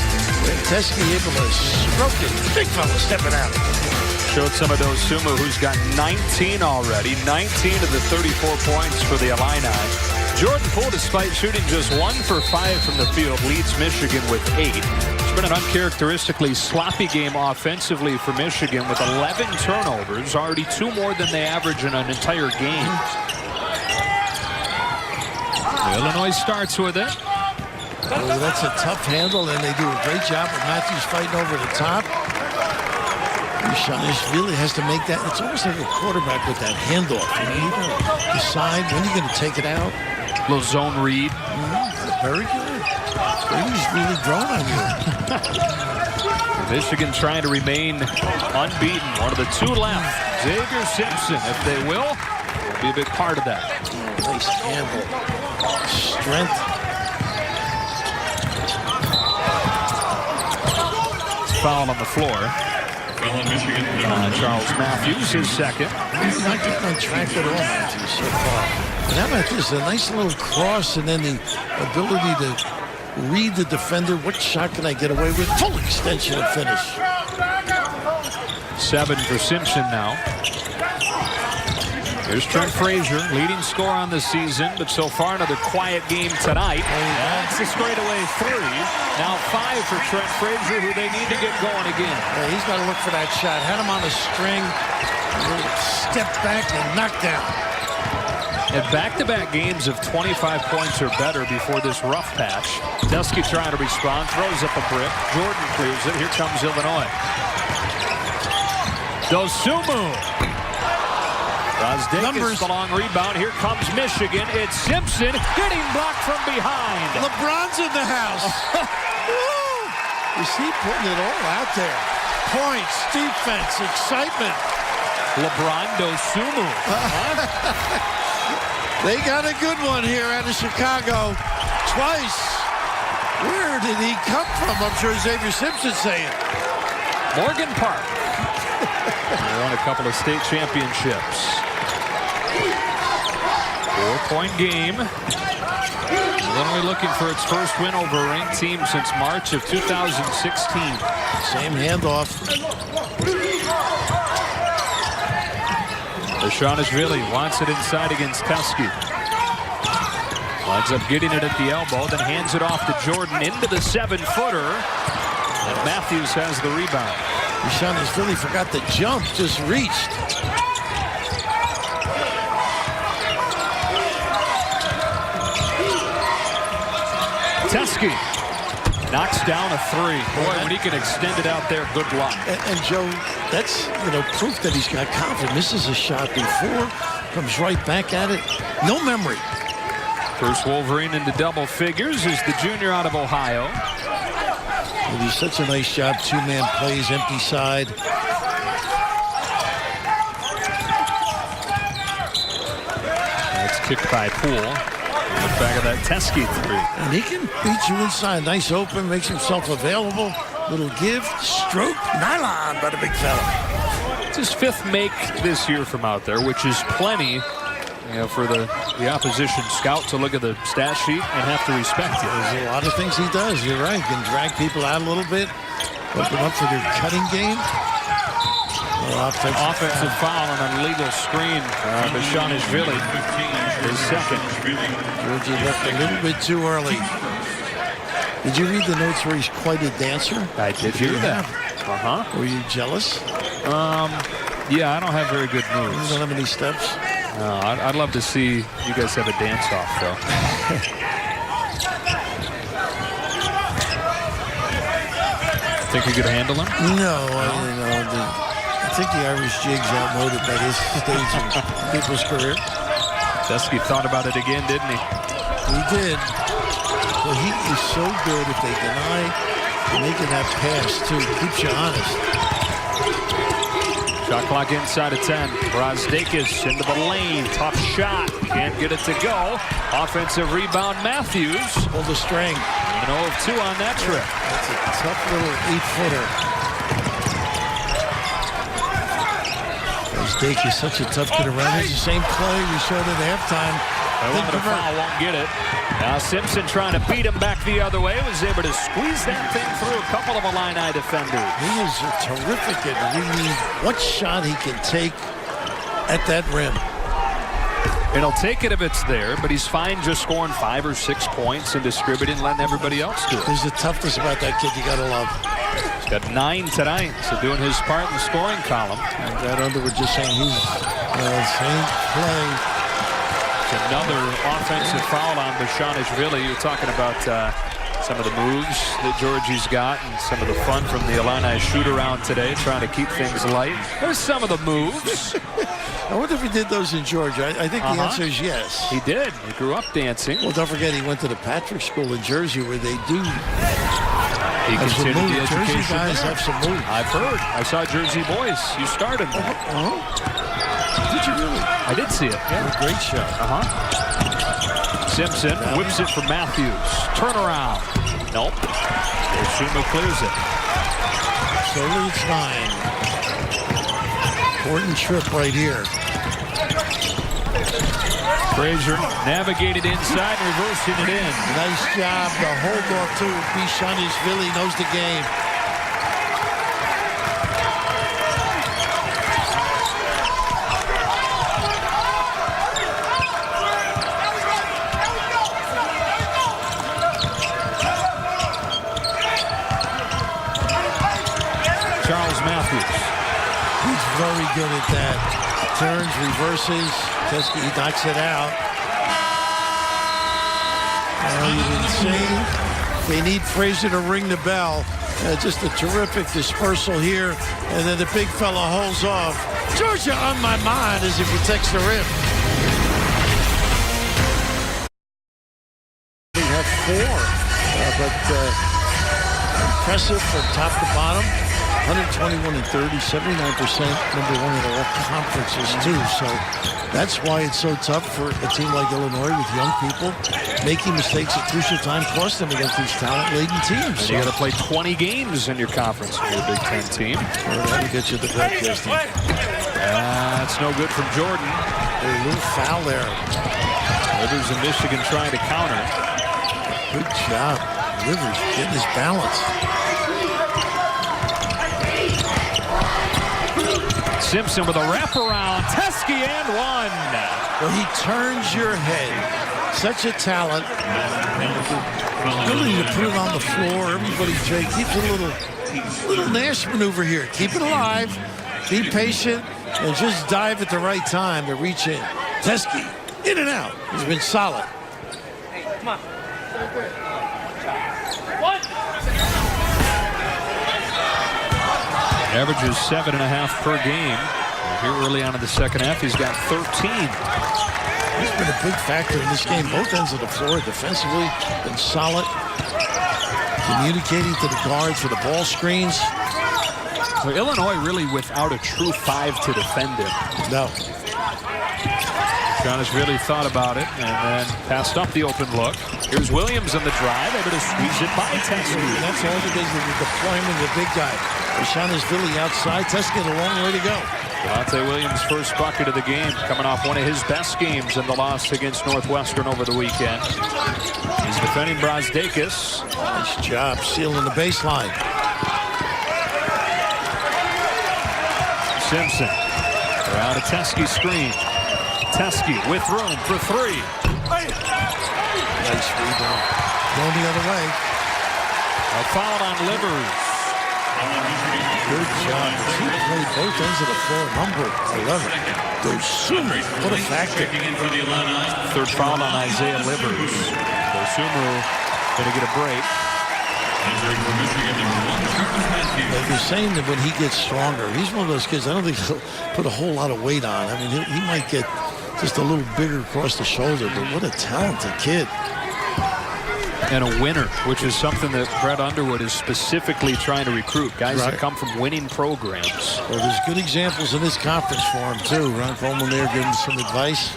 Teskey able to stroke it. Big fella stepping out. Showed some of Dosunmu, who's got 19 already. 19 of the 34 points for the Illini. Jordan Poole, despite shooting just 1 for 5 from the field, leads Michigan with 8. It's been an uncharacteristically sloppy game offensively for Michigan with 11 turnovers, already 2 more than they average in an entire game. Illinois starts with it. Oh, that's a tough handle, and they do a great job with Matthews fighting over the top. Buchanan really has to make that. It's almost like a quarterback with that handoff. You got to decide when you're going to take it out. Little zone read. Very good. Brady's really grown on you. Michigan trying to remain unbeaten. One of the two left. Xavier Simpson, if they will be a big part of that. Nice handle. Strength. Foul on the floor. Foul on Michigan. Charles Matthews, his second. He's not getting on track at all, Matthews, so far. But how about this? A nice little cross and then the ability to read the defender. What shot can I get away with? Full extension and finish. 7 for Simpson now. Here's Trent Frazier, leading scorer on the season, but so far another quiet game tonight. That's a straightaway 3. Now 5 for Trent Frazier, who they need to get going again. Yeah, he's got to look for that shot. Had him on a string. Step back and knock down. And back-to-back games of 25 points or better before this rough patch. Dusky trying to respond, throws up a brick. Jordan clears it. Here comes Illinois. Dosumu. Rozdakis, the long rebound. Here comes Michigan. It's Simpson getting blocked from behind. LeBron's in the house. You see, putting it all out there. Points, defense, excitement. LeBron Dosumu. They got a good one here out of Chicago. Twice. Where did he come from? I'm sure Xavier Simpson's saying. Morgan Park. They won a couple of state championships. 4-point game. Illinois looking for its first win over a ranked team since March of 2016. Same handoff. Buchanan wants it inside against Tusky. Winds up getting it at the elbow, then hands it off to Jordan into the 7-footer. And Matthews has the rebound. Buchanan forgot the jump, just reached. Tusky knocks down a 3. Boy, when he can extend it out there, good luck. And Joe, that's proof that he's got confidence. Misses a shot before, comes right back at it. No memory. First Wolverine into double figures is the junior out of Ohio. He did such a nice job. 2-man plays, empty side. That's kicked by Poole. On the back of that Teskey 3. And he can beat you inside. Nice open, makes himself available. Little give, stroke, nylon by the big fella. It's his 5th make this year from out there, which is plenty for the opposition scout to look at the stat sheet and have to respect it. There's a lot of things he does. You're right. He can drag people out a little bit, open up for their cutting game. Offensive foul on an illegal screen. Buchanan-Vili is second. Georgie left a little bit too early. Did you read the notes where he's quite a dancer? I did hear that. Were you jealous? Yeah, I don't have very good moves. You don't have any steps? No, I'd love to see you guys have a dance-off, though. Think you could handle him? No, I think the Irish jig's outmoded by this stage in people's career. Dusky thought about it again, didn't he? He did. But he is so good if they deny making that pass, too. Keeps you honest. Shot clock inside of 10. Rozdakis into the lane. Tough shot. Can't get it to go. Offensive rebound, Matthews. Pull the string. 0 of 2 on that trip. That's a tough little 8-footer. Rozdakis, such a tough kid around. It's the same play we showed at halftime. The foul won't get it. Now Simpson trying to beat him back the other way. Was able to squeeze that thing through a couple of Illini defenders. He is terrific at reading what shot he can take at that rim. And he'll take it if it's there, but he's fine just scoring 5 or 6 points and distributing and letting everybody else do it. There's the toughness about that kid you gotta love. He's got 9 tonight, so doing his part in the scoring column. And that Underwood just saying he's same play. Another offensive foul on Buchanan-Vili. You're talking about some of the moves that Georgie's got and some of the fun from the Illini shoot-around today, trying to keep things light. There's some of the moves. I wonder if he did those in Georgia. I think the answer is yes. He did. He grew up dancing. Well, don't forget he went to the Patrick School in Jersey where they do He have some considered the moves. Jersey education guys there. have some moves. I've heard. I saw Jersey Boys. You started that. Did you really? I did see it. Yeah. What a great shot. Simpson whips it for Matthews. Turnaround. Nope. Osuma clears it. So leads 9. Important trip right here. Frazier navigated inside and reversing it in. Nice job. The hold off too. Bishanishvili knows the game. Charles Matthews. He's very good at that. Turns, reverses. Teskey knocks it out. You didn't see. They need Frazier to ring the bell. Just a terrific dispersal here. And then the big fella holds off. Georgia on my mind as he protects the rim. They have 4. But impressive from top to bottom. 121 and 30, 79%, number 1 in all conferences too. So that's why it's so tough for a team like Illinois with young people. Making mistakes at crucial time cost them against these talent-laden teams. So you got to play 20 games in your conference for your Big Ten team. Well, that'll get you the broadcasting. That's no good from Jordan. A little foul there. Rivers and Michigan trying to counter. Good job. Rivers getting his balance. Simpson with a wraparound. Teskey and 1. Well, he turns your head. Such a talent. Ability to put it on the floor. Everybody, Jay, keeps a little Nash maneuver here. Keep it alive. Be patient. And just dive at the right time to reach in. Teskey, in and out. He's been solid. Hey, come on. Averages 7.5 per game. Here early on in the second half, he's got 13. He's been a big factor in this game. Both ends of the floor defensively, been solid. Communicating to the guards for the ball screens. So Illinois really without a true 5 to defend him. No. Giannis really thought about it and then passed up the open look. Here's Williams on the drive, able to squeeze it by Teskey. That's all because of the deployment of the big guy. Bishanishvili outside. Teskey a long way to go. Deontay Williams' first bucket of the game, coming off one of his best games in the loss against Northwestern over the weekend. He's defending Brazdeikis. Nice job sealing the baseline. Simpson around a Teskey screen. Teskey with room for 3. Nice rebound. Going the other way. A foul on Livers. Good job. He played both ends of the floor. Number 11. Dosunmu. What a factor. Third foul on Isaiah Livers. Dosunmu going to get a break. They're saying that when he gets stronger, he's one of those kids, I don't think he'll put a whole lot of weight on. I mean, he might get just a little bigger across the shoulder, but what a talented kid. And a winner, which is something that Brett Underwood is specifically trying to recruit. Guys that come from winning programs. Well, there's good examples in this conference for him, too. Ron Coleman there giving some advice.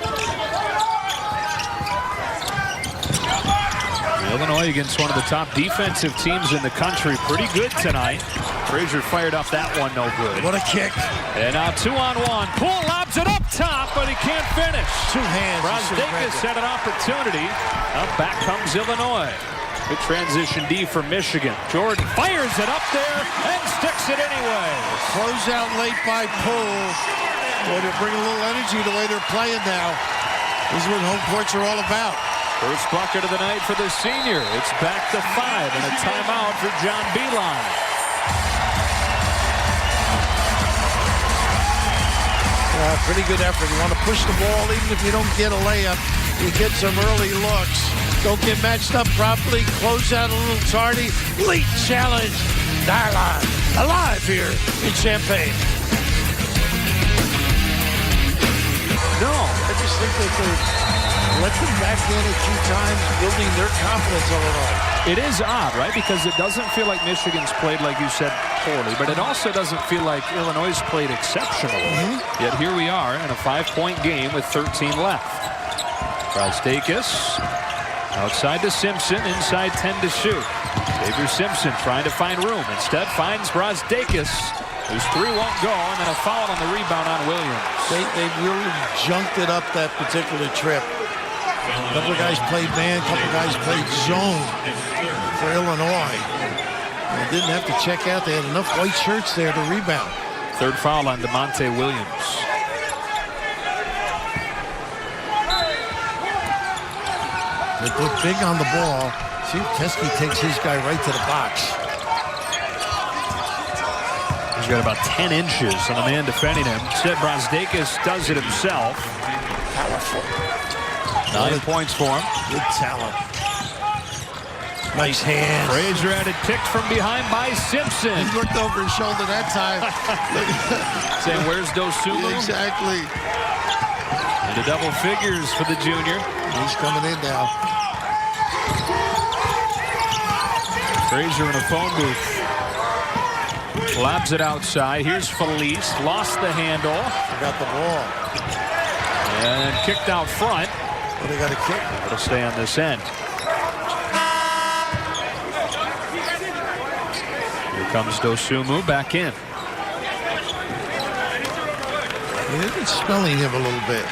Illinois against one of the top defensive teams in the country. Pretty good tonight. Frazier fired off that one, no good. What a kick. And now 2-on-1. Poole lobs it up top, but he can't finish. 2 hands. Brazdeikis had an opportunity. Up back comes Illinois. Good transition D for Michigan. Jordan fires it up there and sticks it anyway. Close out late by Poole. Boy, to bring a little energy the way they're playing now. This is what home courts are all about. First bucket of the night for the senior. It's back to 5 and a timeout for John Beilein. Pretty good effort. You want to push the ball even if you don't get a layup. You get some early looks. Don't get matched up properly. Close out a little tardy. Late challenge. Dialogue. Alive here in Champaign. No, I just think that they're let them back in a few times, building their confidence a little. It is odd, right? Because it doesn't feel like Michigan's played, like you said, poorly, but it also doesn't feel like Illinois played exceptionally. Yet here we are in a 5-point game with 13 left. Brazdeikis outside to Simpson, inside 10 to shoot. Xavier Simpson trying to find room. Instead finds Brazdeikis, whose three won't go, and then a foul on the rebound on Williams. They really junked it up that particular trip. A couple of guys played man, a couple of guys played zone for Illinois. They didn't have to check out. They had enough white shirts there to rebound. Third foul on DeMonte Williams. They put big on the ball. See, Teske takes his guy right to the box. He's got about 10 inches on the man defending him. Instead, Brazdeikis does it himself. Powerful. 9 points for him. Good talent. Nice hands. Frazier had it picked from behind by Simpson. He looked over his shoulder that time. Saying, where's Dosunmu? Exactly. Into double figures for the junior. He's coming in now. Frazier in a phone booth. Lobs it outside. Here's Felice. Lost the handle. Forgot the ball. And kicked out front. Well, they got a kick. It'll stay on this end. Here comes Dosunmu back in. They've been smelling him a little bit.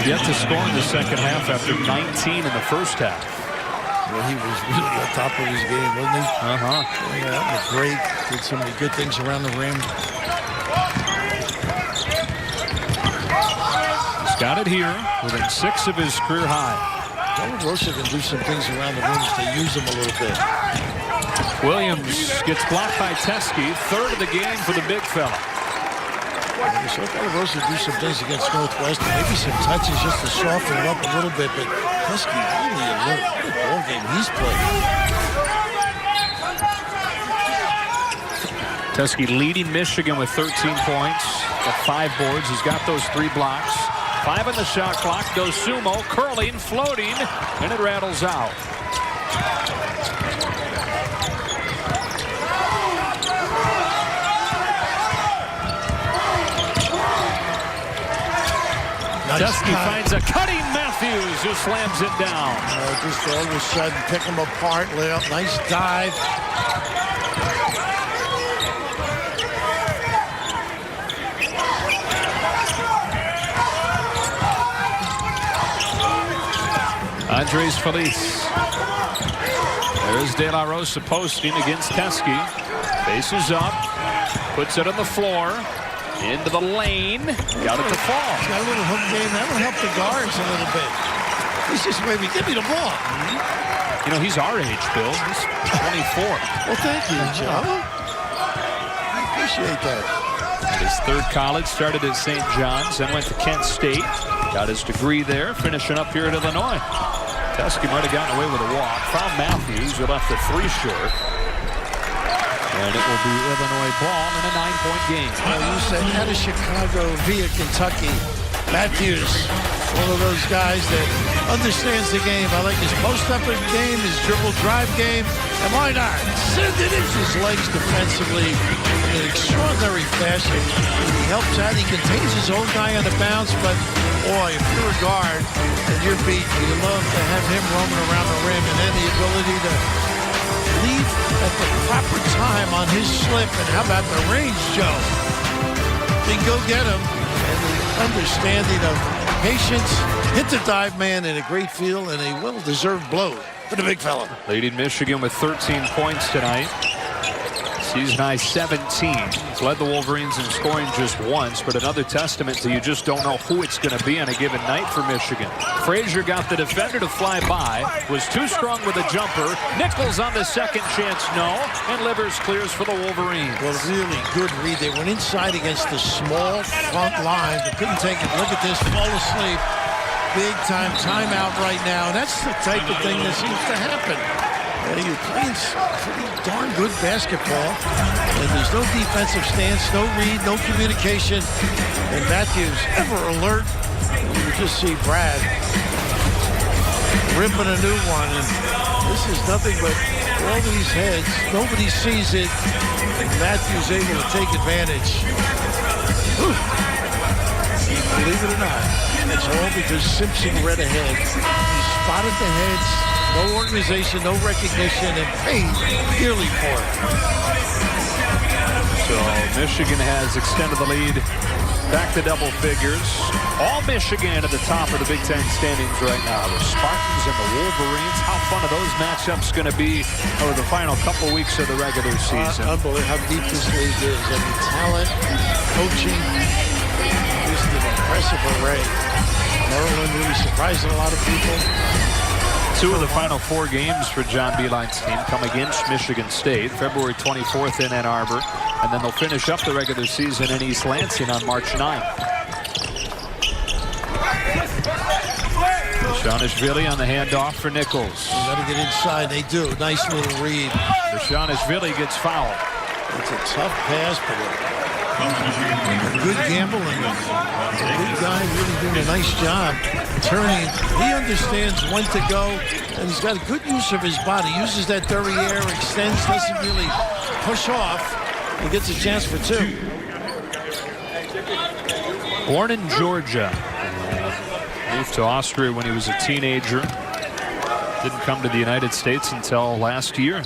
Yet to score in the second half after 19 in the first half. Well, he was really on top of his game, wasn't he? Yeah, that was great. Did some good things around the rim. He's got it here within 6 of his career high. Rosa can do some things around the rim if they use him a little bit. Williams gets blocked by Teske. Third of the game for the big fella. So Rosa do some things against Northwestern. Maybe some touches just to soften it up a little bit. But Teske really alert. What a ball game he's playing. Teske leading Michigan with 13 points. Got 5 boards. He's got those 3 blocks. 5 on the shot clock. Dosunmu curling, floating, and it rattles out. Teske finds a cutting Matthews who slams it down. Just all of a sudden pick them apart. Layup, nice dive. Andres Felice. There's De La Rosa posting against Teske. Faces up. Puts it on the floor. Into the lane. Got it to fall. He's got a little hook game. That'll help the guards a little bit. He's just maybe give me the ball. You know, he's our age, Bill. He's 24. Well, thank you, Joe. I appreciate that. His third college, started at St. John's, then went to Kent State. Got his degree there, finishing up here at Illinois. Teske might have gotten away with a walk. Found Matthews, who left the 3 short. And it will be Illinois ball in a 9-point game. Well, you said out of Chicago via Kentucky. Matthews, one of those guys that understands the game. I like his post-up game, his dribble drive game. And why not? Send it into his legs defensively in an extraordinary fashion. He helps out. He contains his own guy on the bounce. But, boy, if you're a guard and you're beat, you love to have him roaming around the rim. And then the ability to leave at the proper time on his slip. And how about the range, Joe? Then go get him. And the understanding of patience, hit the dive man in a great feel and a well-deserved blow for the big fella. Leading Michigan with 13 points tonight. Season high 17. He's led the Wolverines in scoring just once, but another testament to you just don't know who it's going to be on a given night for Michigan. Frazier got the defender to fly by, was too strong with a jumper. Nichols on the second chance, no, and Livers clears for the Wolverines. Well, really good read. They went inside against the small front line, but couldn't take it. Look at this, fall asleep. Big time timeout right now. That's the type of thing that seems to happen. You're playing pretty darn good basketball, and there's no defensive stance, no read, no communication. And Matthews ever alert. You just see Brad ripping a new one, and this is nothing but all these heads. Nobody sees it, and Matthews able to take advantage. Whew. Believe it or not, it's all because Simpson read ahead. He spotted the heads. No organization, no recognition, and paid dearly for it. So Michigan has extended the lead back to double figures. All Michigan at the top of the Big Ten standings right now. The Spartans and the Wolverines. How fun are those matchups going to be over the final couple weeks of the regular season? Unbelievable how deep this league is. I mean, talent, coaching, just an impressive array. Maryland really surprising a lot of people. Two of the final 4 games for John Beilein's team come against Michigan State, February 24th in Ann Arbor, and then they'll finish up the regular season in East Lansing on March 9th. Shonishvili on the handoff for Nichols. You got to get inside. They do. Nice little read. Shonishvili gets fouled. It's a tough pass, but a good gamble, and a good guy really doing a nice job turning. He understands when to go, and he's got a good use of his body. Uses that derriere, extends, doesn't really push off, and gets a chance for 2. Born in Georgia, moved to Austria when he was a teenager. Didn't come to the United States until last year.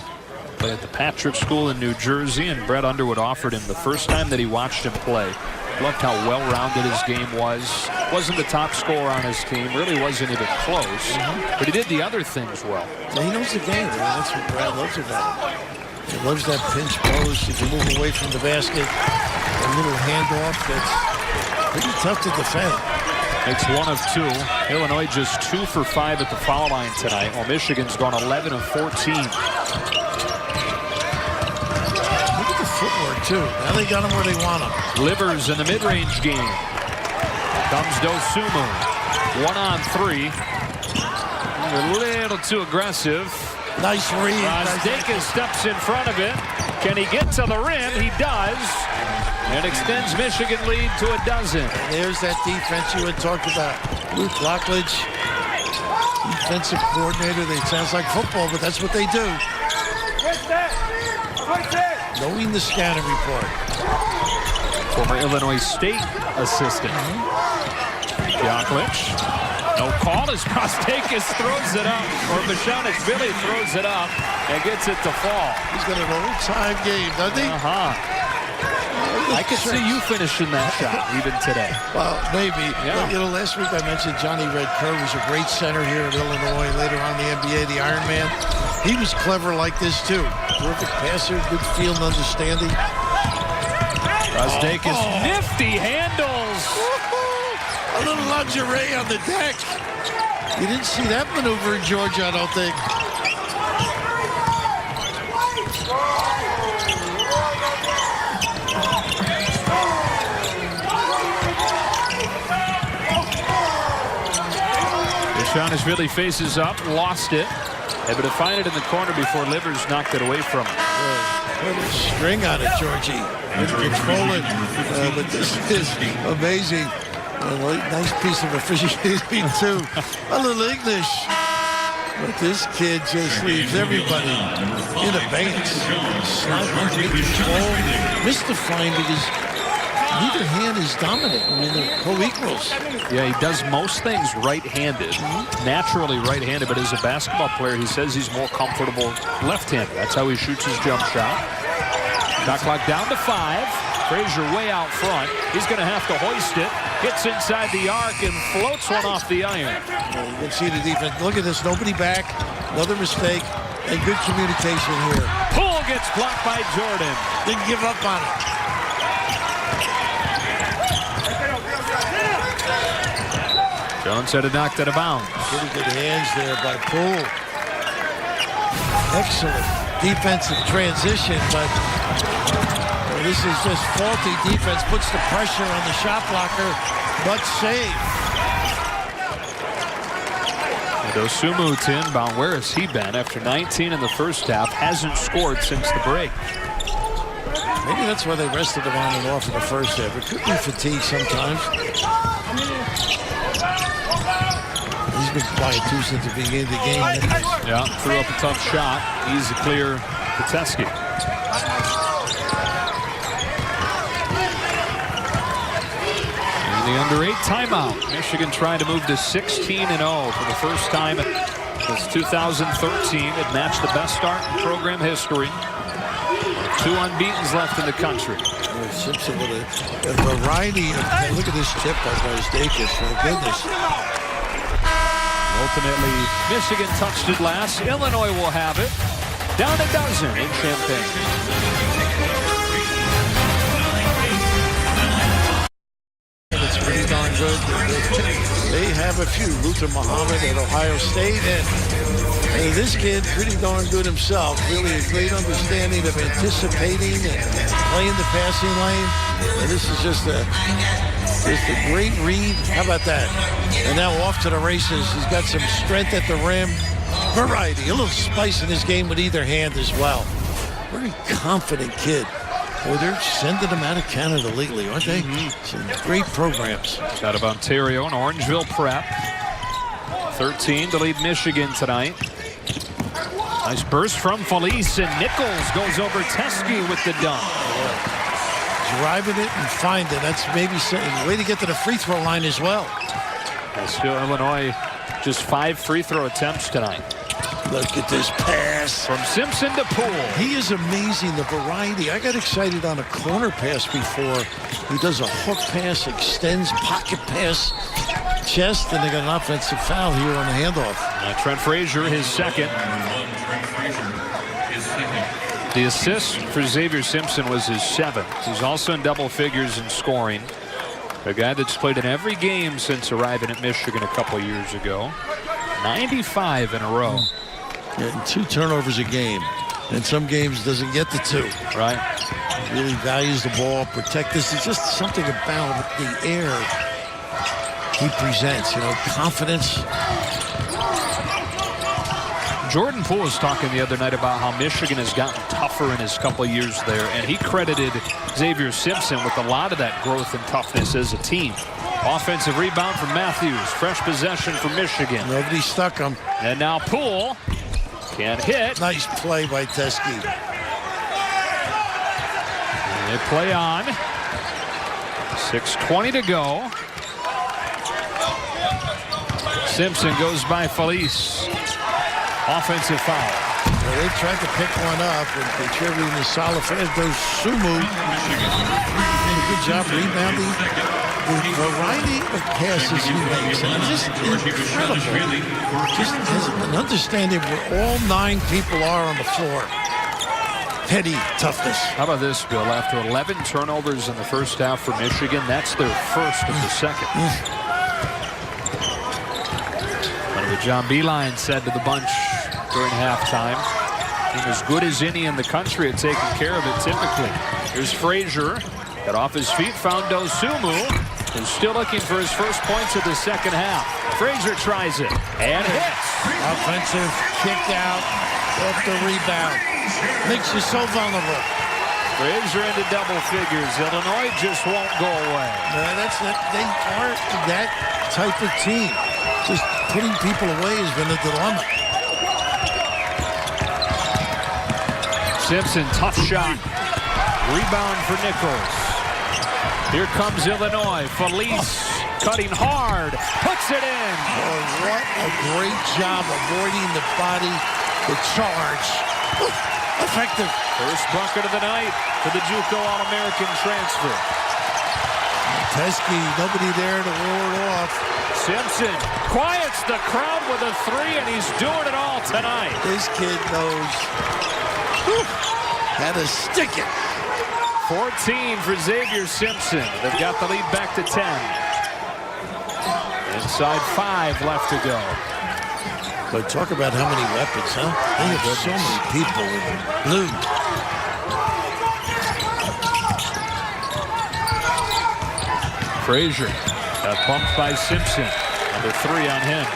Played at the Patrick School in New Jersey, and Brett Underwood offered him the first time that he watched him play. Loved how well-rounded his game was. Wasn't the top scorer on his team. Really wasn't even close. But he did the other things well. Yeah, he knows the game. That's what Brad loves about him. He loves that pinch post. If you move away from the basket, a little handoff that's pretty tough to defend. Makes 1 of 2. Illinois just 2 for 5 at the foul line tonight, while Michigan's gone 11 of 14. Footwork, too. Now they got him where they want him. Livers in the mid-range game. Comes Dosunmu. 1 on 3. A little too aggressive. Nice read. Dekas steps in front of it. Can he get to the rim? He does. And extends Michigan lead to 12. There's that defense you had talked about. Luke Lockledge, defensive coordinator. It sounds like football, but that's what they do. Knowing the scouting report. Former Illinois State assistant. Jokic. No call as Dekas throws it up, or Shonishvili throws it up and gets it to fall. He's got an all-time game, doesn't he? I could see you finishing that shot even today. Well, maybe. Yeah. But, last week I mentioned Johnny Red Kerr was a great center here at Illinois. Later on the NBA, the Iron Man. He was clever like this, too. Terrific passer, good field understanding. Dekas, nifty handles. A little lingerie on the deck. You didn't see that maneuver in Georgia, I don't think. Shonishvili faces up, lost it. Able to find it in the corner before Livers knocked it away from him. Put a string on it, Georgie. Control it. But this is amazing. A nice piece of officiating, too. A little English. But this kid just leaves everybody in abeyance. Control. Mystifying because neither hand is dominant. I mean, they're co-equals. Yeah, he does most things right-handed, naturally right-handed, but as a basketball player, he says he's more comfortable left-handed. That's how he shoots his jump shot. Shot clock down to 5. Frazier way out front. He's going to have to hoist it. Gets inside the arc and floats one off the iron. Well, you can see the defense. Look at this. Nobody back. Another mistake. And good communication here. Pulled gets blocked by Jordan. Didn't give up on it. Jones had it knocked out of bounds. Pretty good hands there by Poole. Excellent defensive transition, but this is just faulty defense. Puts the pressure on the shot blocker, but save. Dosunmu to inbound. Where has he been? After 19 in the first half, hasn't scored since the break. Maybe that's why they rested him on and off in the first half. It could be fatigue sometimes. He's been quiet too since the beginning of the game. Yeah, threw up a tough shot. Easy clear to Teske. The under 8 timeout. Michigan trying to move to 16-0 for the first time since 2013. It matched the best start in program history. 2 unbeatens left in the country. Simpson with a variety of. Look at this tip by Brazdeikis, for goodness. Ultimately, Michigan touched it last. Illinois will have it. Down a dozen in Champaign. Pretty darn good. They have a few. Luther Muhammad at Ohio State, and this kid pretty darn good himself. Really a great understanding of anticipating and playing the passing lane. And this is just a great read. How about that? And now off to the races. He's got some strength at the rim. Variety, a little spice in his game with either hand as well. Very confident kid. Boy, they're sending them out of Canada lately, aren't they? Some great programs. Out of Ontario and Orangeville Prep. 13 to lead Michigan tonight. Nice burst from Felice, and Nichols goes over Teske with the dunk. Driving it and finding. That's maybe a way to get to the free throw line as well. Still Illinois, just 5 free throw attempts tonight. Look at this pass. From Simpson to Poole. He is amazing, the variety. I got excited on a corner pass before. He does a hook pass, extends, pocket pass, chest, and they got an offensive foul here on the handoff. Trent Frazier, his second. The assist for Xavier Simpson was his 7th. He's also in double figures in scoring. A guy that's played in every game since arriving at Michigan a couple years ago. 95 in a row. Getting 2 turnovers a game. And some games doesn't get the 2. Right. Really values the ball, protect this. It's just something about the air he presents, confidence. Jordan Poole was talking the other night about how Michigan has gotten tougher in his couple of years there, and he credited Xavier Simpson with a lot of that growth and toughness as a team. Offensive rebound from Matthews. Fresh possession for Michigan. Nobody stuck him. And now Poole can't hit. Nice play by Teske. And they play on. 6:20 to go. Simpson goes by Felice. Offensive foul. Well, they tried to pick one up and contributing to solid finish. Dosunmu did a good job rebounding. The variety of passes he makes, and just incredible. Just has an understanding where all 9 people are on the floor. Heady toughness. How about this, Bill? After 11 turnovers in the first half for Michigan, that's their first of the second. What John Beilein said to the bunch during halftime. Team as good as any in the country at taking care of it typically. Here's Frazier. Got off his feet, found Dosunmu, who's still looking for his first points of the second half. Frazier tries it and hits. Offensive kick out off the rebound. Makes you so vulnerable. Frazier into double figures. Illinois just won't go away. No, they are that type of team. Just putting people away has been a dilemma. Simpson, tough shot. Rebound for Nichols. Here comes Illinois. Felice cutting hard. Puts it in. Oh, what a great job avoiding the body, the charge. Effective. First bucket of the night for the JUCO All-American transfer. Teske, nobody there to ward it off. Simpson quiets the crowd with a 3, and he's doing it all tonight. This kid knows. Had to stick it. 14 for Xavier Simpson. They've got the lead back to 10. Inside 5 left to go. But talk about how many weapons, huh? They have so many people in blue. Frazier got bumped by Simpson. Number 3 on him.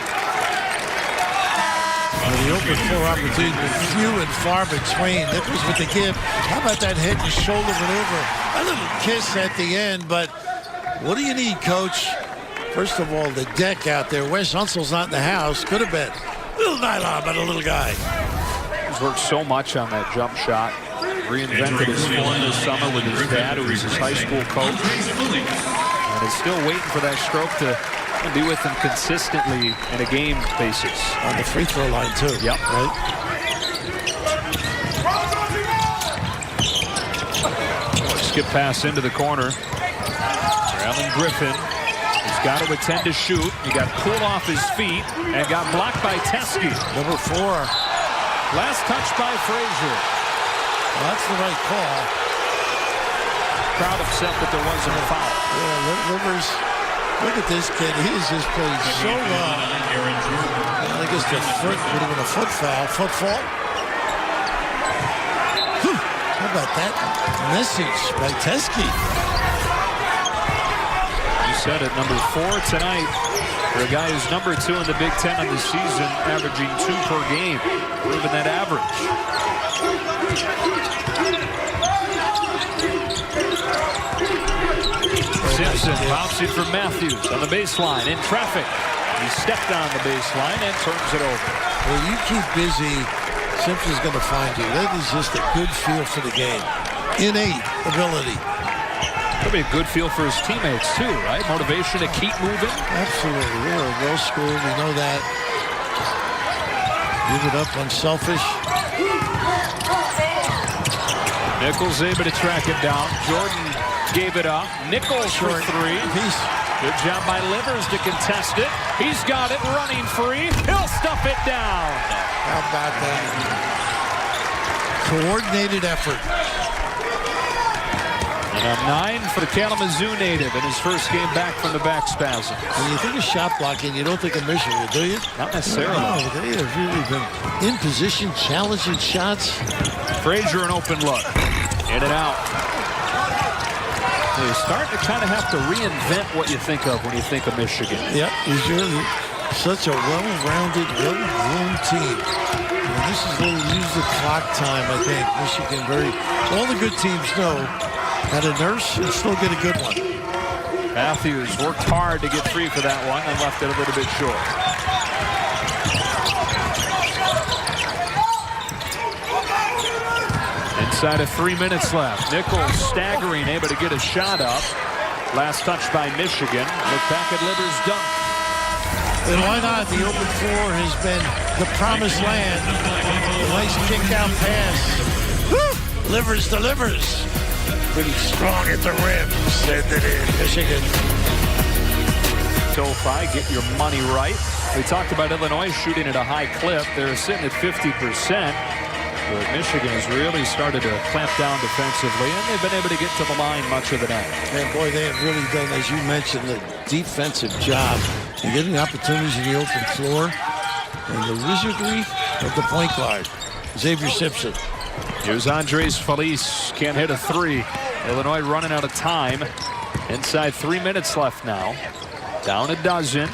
The open floor opportunity was few and far between. Nichols with the give. How about that head and shoulder maneuver? A little kiss at the end, but what do you need, Coach? First of all, the deck out there. Wes Unsel's not in the house. Could have been. Little nylon, but a little guy. He's worked so much on that jump shot. Reinvented his form this summer with his dad, who was his high school coach. And is still waiting for that stroke to be with him consistently in a game basis. On the free throw line, too. Yep. Right? Skip pass into the corner. Allen Griffin. He's got to attend to shoot. He got pulled off his feet and got blocked by Teskey. Number 4. Last touch by Frazier. Well, that's the right call. Crowd upset that there wasn't a foul. Yeah, Rivers. Look at this kid. He has just played so well. I guess the foot would have been a foot foul. Foot fault. How about that message by Teskey? You said it, number 4 tonight for a guy who's number 2 in the Big Ten on the season, averaging 2 per game. Proving that average. Simpson bouncing for Matthews on the baseline in traffic. He stepped on the baseline and turns it over. Well, you keep busy, Simpson's going to find you. That is just a good feel for the game. Innate ability. That'll be a good feel for his teammates too, right? Motivation to keep moving. Absolutely. We're well schooled. We know that. Give it up, unselfish. Nichols able to track it down. Jordan gave it up. Nichols for 3. Good job by Livers to contest it. He's got it running free. He'll stuff it down. How about that? Coordinated effort. And a 9 for the Kalamazoo native in his first game back from the back spasm. When you think of shot blocking, you don't think of Michigan, do you? Not necessarily. No, they have really been in position, challenging shots. Frazier an open look. In and out. You're starting to kind of have to reinvent what you think of when you think of Michigan. Yep, he's really such a well-rounded, well-groomed team. And this is a little use the clock time, I think. Michigan all the good teams know how to nurse and still get a good one. Matthews worked hard to get free for that one and left it a little bit short. Inside of 3 minutes left. Nichols staggering, able to get a shot up. Last touch by Michigan. Look back at Livers' dunk. And why not? The open floor has been the promised land. A nice kick-out pass. Woo! Livers delivers. Pretty strong at the rim. Send it in, Michigan. SoFi, get your money right. We talked about Illinois shooting at a high clip. They're sitting at 50%. But Michigan has really started to clamp down defensively, and they've been able to get to the line much of the night. And boy, they have really done, as you mentioned, the defensive job. They're getting opportunities in the open floor, and the wizardry of the point guard, Xavier Simpson. Here's Andres Feliz, can't hit a 3. Illinois running out of time. Inside 3 minutes left now. Down a dozen.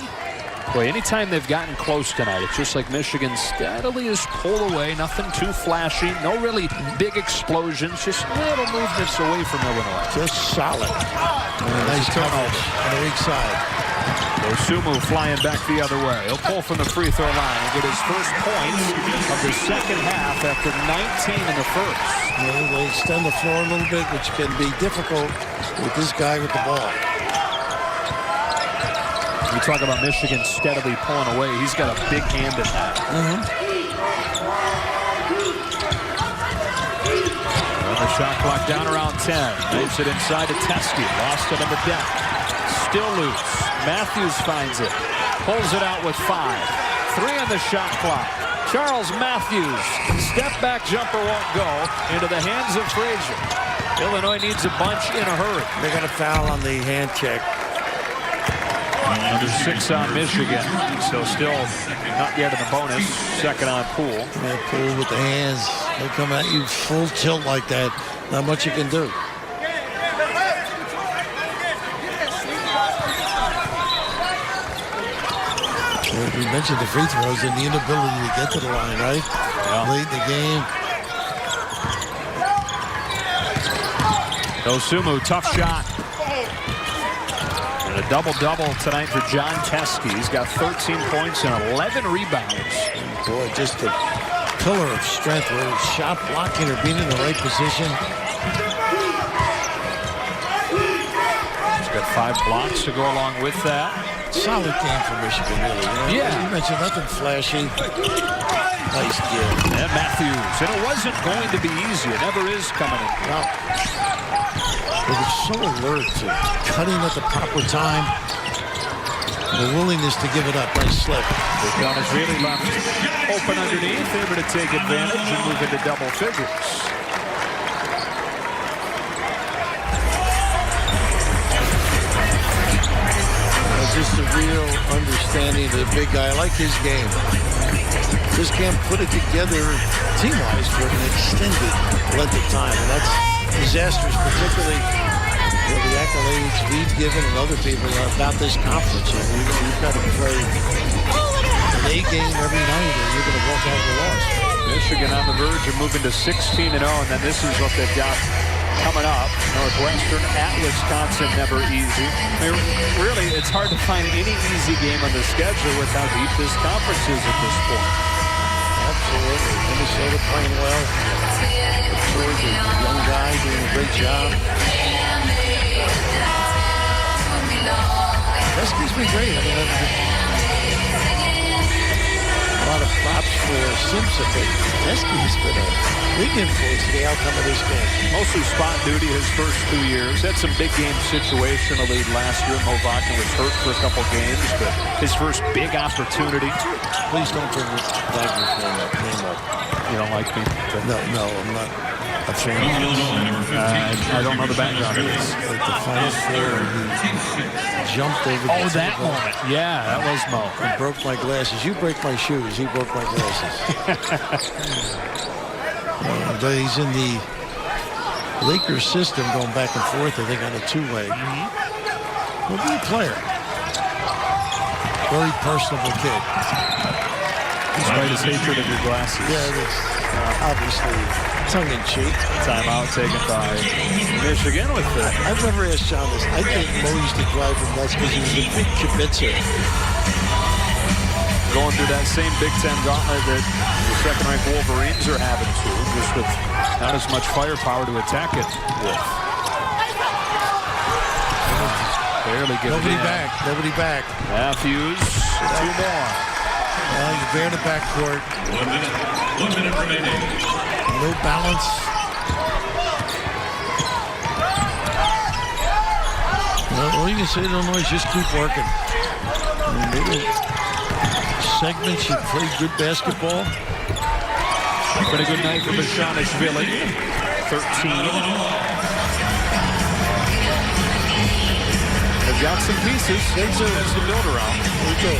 Boy, anytime they've gotten close tonight, it's just like Michigan steadily has pulled away. Nothing too flashy. No really big explosions. Just little movements away from Illinois. Just solid. And a nice turnover on the weak side. Osumu flying back the other way. He'll pull from the free throw line and get his first points of the second half after 19 in the first. They extend the floor a little bit, which can be difficult with this guy with the ball. You talk about Michigan steadily pulling away. He's got a big hand in that. The shot clock down around 10. Moves it inside to Teskey. Lost it on the deck. Still loose. Matthews finds it. Pulls it out with 5. 3 on the shot clock. Charles Matthews, step back jumper won't go into the hands of Frazier. Illinois needs a bunch in a hurry. They got a foul on the hand check. Under 6 on Michigan, so still not yet in the bonus. Second on Poole. Yeah, Poole with the hands. They come at you full tilt like that. Not much you can do. We mentioned the free throws and the inability to get to the line, right? Yeah. Late in the game. Dosunmu, tough shot. And a double-double tonight for John Teske. He's got 13 points and 11 rebounds. Boy, just a pillar of strength, whether it's shot blocking or being in the right position. He's got 5 blocks to go along with that. Solid game for Michigan, really. Yeah. You mentioned nothing flashy. Nice give. And Matthews. And it wasn't going to be easy. It never is coming in. No. They were so alert to cutting at the proper time. The willingness to give it up. Nice slip. John is really left open underneath. Able to take advantage and move into double figures. Just a real understanding of the big guy. I like his game. Just can't put it together team-wise for an extended length of time. And that's disastrous, particularly the accolades we've given and other people about this conference. And we've got to play an A game every night or you're going to walk out with a loss. Michigan on the verge of moving to 16-0, and then this is what they've got coming up. Northwestern at Wisconsin, never easy. I mean, really, it's hard to find any easy game on the schedule with how deep this conference is at this point. Absolutely. Minnesota playing well. George, a young guy doing a great job. Teske's been great. I mean, a lot of props for Simpson, but Teske's been a big influence in the outcome of this game. Mostly spot duty his first 2 years. Had some big game situational lead last year. Mo Wagner was hurt for a couple games, but his first big opportunity. Please don't bring Wagner's name up. You don't like me? No, I'm not a fan. I don't know the background of this. Like the Final Four, he jumped over the Oh, that moment. Yeah, that was Mo. and broke my glasses. You break my shoes, he broke my glasses. But he's in the Lakers system going back and forth, I think, on a two-way. Well, good player. Very personable kid. Despite his hatred of your glasses. Yeah, it is. Obviously, tongue-in-cheek. Timeout taken by Michigan with the... I've never asked John this. I think Mo used to drive him nuts because he was a big kibitzer. Going through that same Big Ten gauntlet that the second-ranked Wolverines are having to, just with not as much firepower to attack it with. Barely getting Nobody in. back. Nobody back. Matthews, 2 more. He's bare in the backcourt. 1 minute remaining. No balance. Well, all you can say to Illinois is just keep working. Little segments, you play good basketball. Been a good night for Bashanishvili. 13. They've got some pieces. Things to build around. We do.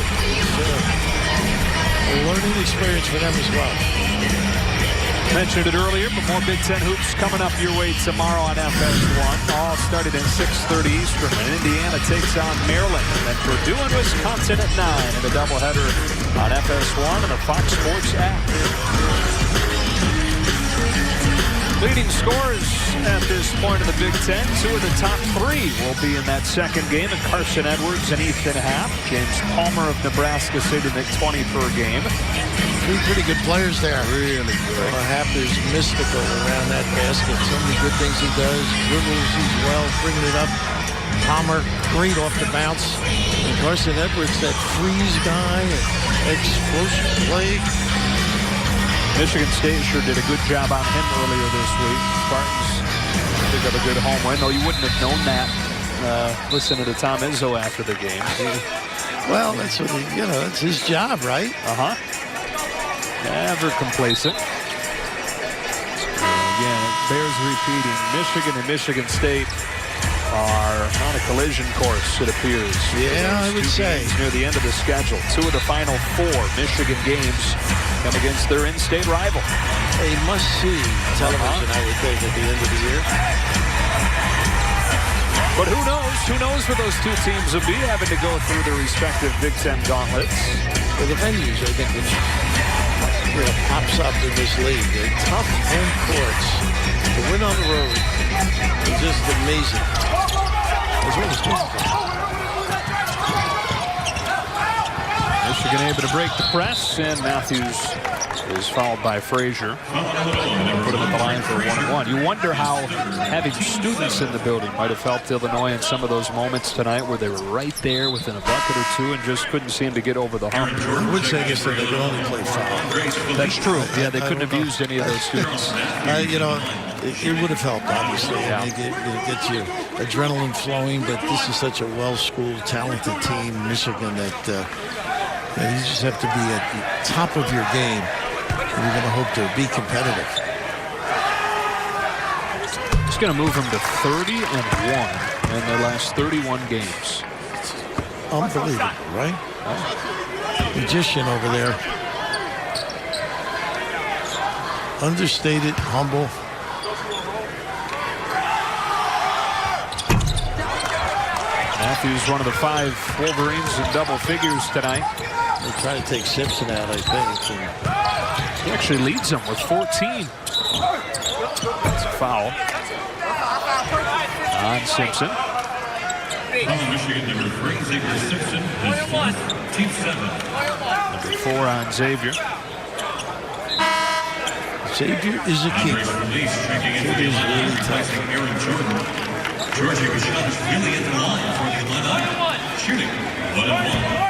It's a learning experience for them as well. Mentioned it earlier, but more Big Ten hoops coming up your way tomorrow on FS1. All started at 6:30 Eastern. And Indiana takes on Maryland. And then Purdue and Wisconsin at 9 in a doubleheader on FS1 and the Fox Sports app. Leading scorers at this point in the Big Ten. 2 of the top 3 will be in that second game. And Carson Edwards and Ethan Happ. James Palmer of Nebraska sitting at 20 per game. 3 pretty good players there. Really good. Happ is mystical around that basket. So many good things he does. Dribbles, he's well, bringing it up. Palmer, great off the bounce. And Carson Edwards, that freeze guy, explosive play. Michigan State sure did a good job on him earlier this week. Spartans pick up a good home win, though you wouldn't have known that listening to Tom Izzo after the game. Well, that's what that's his job, right? Never complacent. And again, it bears repeating. Michigan and Michigan State are on a collision course, it appears. Yeah, I would say. Near the end of the schedule. 2 of the final 4 Michigan games come against their in-state rival. A must-see television, I would think, at the end of the year. But who knows? Who knows where those two teams will be having to go through their respective Big Ten gauntlets. Well, the venues, I think, which pops up in this league. They're tough home courts. To win on the road is just amazing. As well as Michigan able to break the press, and Matthews is fouled by Frazier. Put him at the line for 1-1. You wonder how having students in the building might have helped Illinois in some of those moments tonight where they were right there within a bucket or two and just couldn't seem to get over the hump. I would say this, that they could only play foul. That's true. Yeah, they couldn't have used any of those students. It would have helped, obviously. Yeah. It gets your adrenaline flowing, but this is such a well-schooled, talented team, Michigan, that you just have to be at the top of your game. And you're going to hope to be competitive. It's going to move them to 30-1 in their last 31 games. Unbelievable, right? Magician over there. Understated, humble. Matthews, one of the 5 Wolverines in double figures tonight. They try to take Simpson out, I think. And he actually leads them with 14. That's a foul on Simpson. Michigan, number 3, Xavier Simpson, is team 7. Number 4 on Xavier. Xavier is a keeper. It is really tough. Aaron Jordan. Georgia was shot really at the line for the Illini. Shooting 1-1.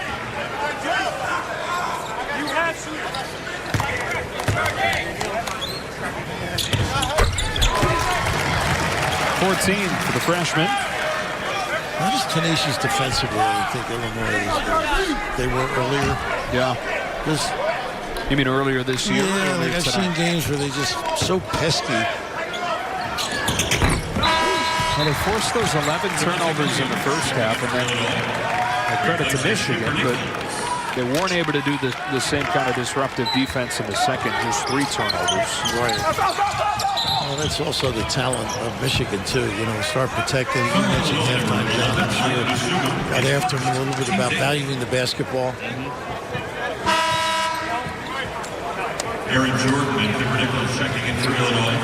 14 for the freshman. Not as tenacious defensively, I think Illinois is. They were earlier. Yeah. You mean earlier this year? Yeah, like I've seen games where they just so pesky. Well, they forced those 11 turnovers in the first half, and then credit to Michigan, but they weren't able to do the same kind of disruptive defense in the second, just 3 turnovers. Right. Well, that's also the talent of Michigan, too. Start protecting. You mentioned halftime, John. I'm sure got after him a little bit about valuing the basketball. Aaron Jordan and Kimber Nichols checking in for Illinois.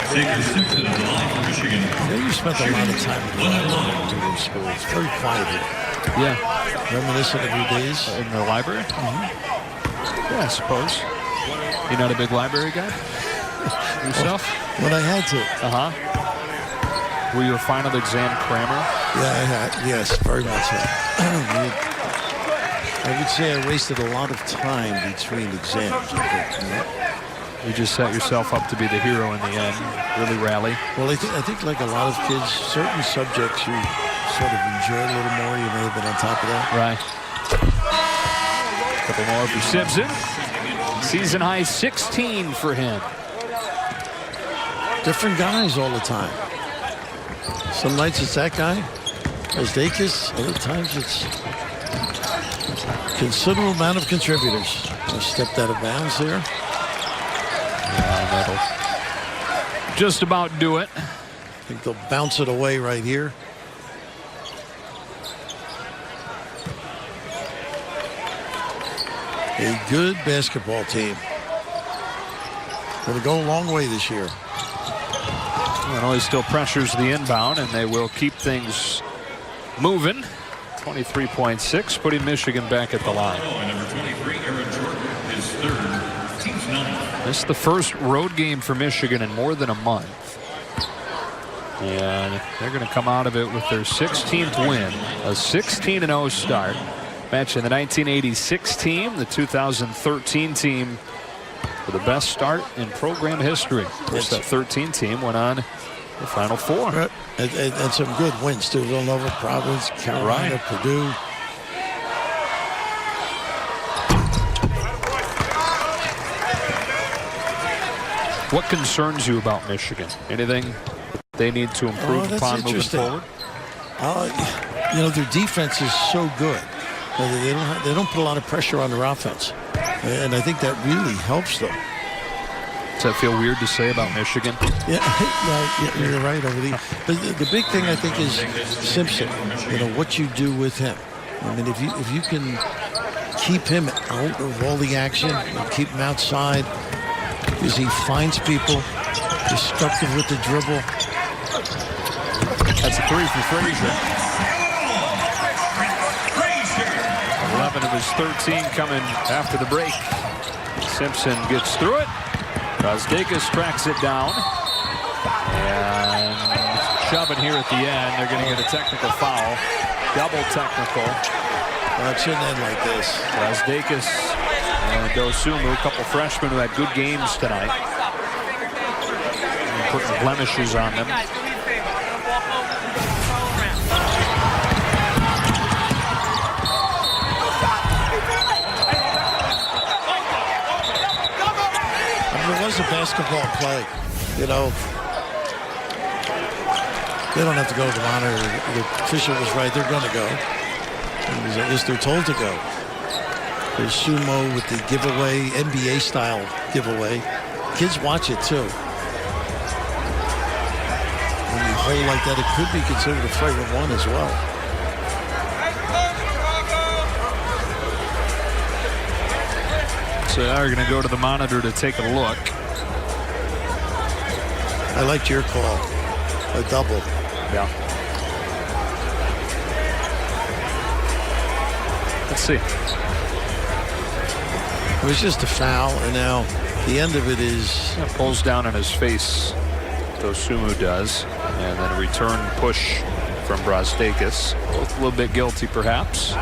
Xavier Simpson on the line for Michigan. You spent a lot of time in the school. It's very quiet here. Yeah. Reminiscent of your days in the library? Yeah, I suppose. You're not a big library guy? Yourself? When I had to. Were you a final exam crammer? Yeah, I had. Yes, very much so. I would say I wasted a lot of time between exams. You just set yourself up to be the hero in the end, really rally. Well, I think like a lot of kids, certain subjects you sort of enjoy a little more. You may have been on top of that. Right. A couple more for Simpson. Season high 16 for him. Different guys all the time. Some nights it's that guy, Asdakis. Other times it's considerable amount of contributors. I stepped out of bounds there. That'll just about do it. I think they'll bounce it away right here. A good basketball team. Going to go a long way this year. Illinois still pressures the inbound, and they will keep things moving. 23.6, putting Michigan back at the line. Number 23, Aaron Jordan, is third. Team's 9. This is the first road game for Michigan in more than a month. And they're going to come out of it with their 16th win, a 16-0 start. Matching the 1986 team, the 2013 team for the best start in program history. Of course, that 13 team went on the Final Four. And some good wins, too. Villanova, Providence, Carolina, Purdue. What concerns you about Michigan? Anything they need to improve upon moving forward? You know, their defense is so good. They don't put a lot of pressure on their offense. And I think that really helps them. Does that feel weird to say about Michigan? Yeah, you're right, But the big thing, I think, is Simpson. You know, what you do with him. I mean, if you can keep him out of all the action, keep him outside, because he finds people, destructive with the dribble. That's a three for Frazier. 11 of his 13 coming after the break. Simpson gets through it. Brazdeikis tracks it down. And shoving here at the end. They're going to get a technical foul. Double technical. Well, it shouldn't end like this. Brazdeikis and Dosumu, a couple freshmen who had good games tonight. And putting blemishes on them. It was a basketball play, you know. They don't have to go to the monitor. The official was right. They're going to go. At least they're told to go. There's sumo with the giveaway, NBA-style giveaway. Kids watch it, too. When you hold like that, it could be considered a flagrant one as well. So now we're going to go to the monitor to take a look. I liked your call. A double. Yeah. Let's see. It was just a foul, and now the end of it is... Pulls down on his face. Dosumu does. And then a return push from Brazdeikis. Both a little bit guilty, perhaps.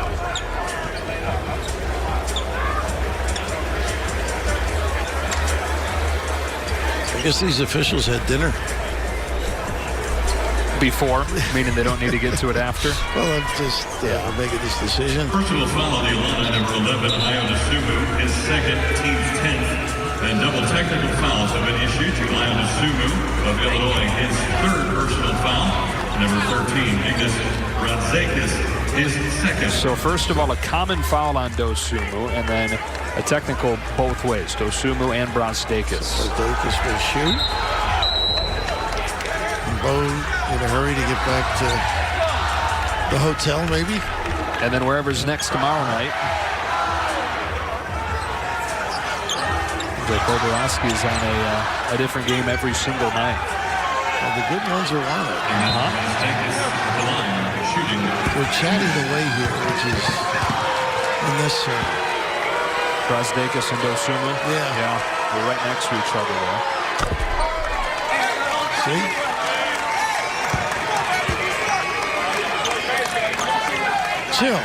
I guess these officials had dinner. Before, meaning they don't need to get to it after? Well, I'm just making this decision. Personal foul on the line, number 11, Ionesumu, his second, team's 10th. And double technical fouls have been issued to Ionesumu of Illinois, his third personal foul. Number 13, Ignas Brazdeikis, his second. So first of all, a common foul on Dosumu, and then a technical both ways, Dosumu and Brazdeikis. Brazdeikis will shoot. And Bo in a hurry to get back to the hotel, maybe. And then wherever's next tomorrow night. Like Bobrovsky is on a different game every single night. Well, the good ones are on it. We're chatting away here, which is unnecessary. Brazdeikis and Dosumu. Yeah. We're right next to each other there. See? Chill.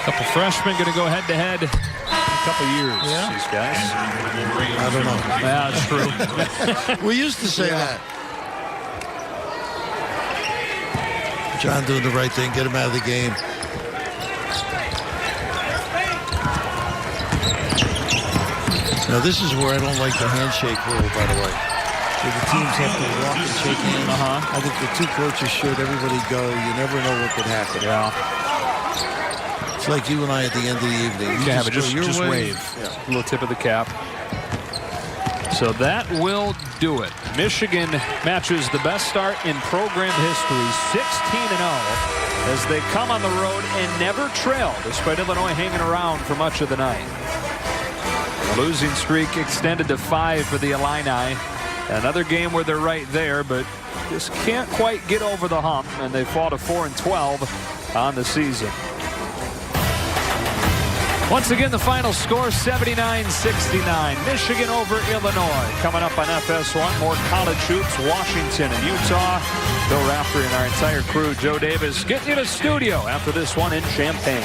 Couple freshmen going to go head-to-head in a couple years, these guys. I don't know. Yeah, that's true. We used to say that. John doing the right thing, get him out of the game. Now, this is where I don't like the handshake rule, by the way. Where the teams have to walk and shake hands. I think the two coaches should. Everybody go. You never know what could happen. Yeah. It's like you and I at the end of the evening. You can have it, just wave. Yeah. A little tip of the cap. So that will do it. Michigan matches the best start in program history, 16-0, as they come on the road and never trail, despite Illinois hanging around for much of the night. The losing streak extended to 5 for the Illini. Another game where they're right there, but just can't quite get over the hump, and they fall to 4-12 on the season. Once again, the final score, 79-69. Michigan over Illinois. Coming up on FS1, more college hoops, Washington and Utah. Bill Raftery and our entire crew, Joe Davis, getting you to studio after this one in Champaign.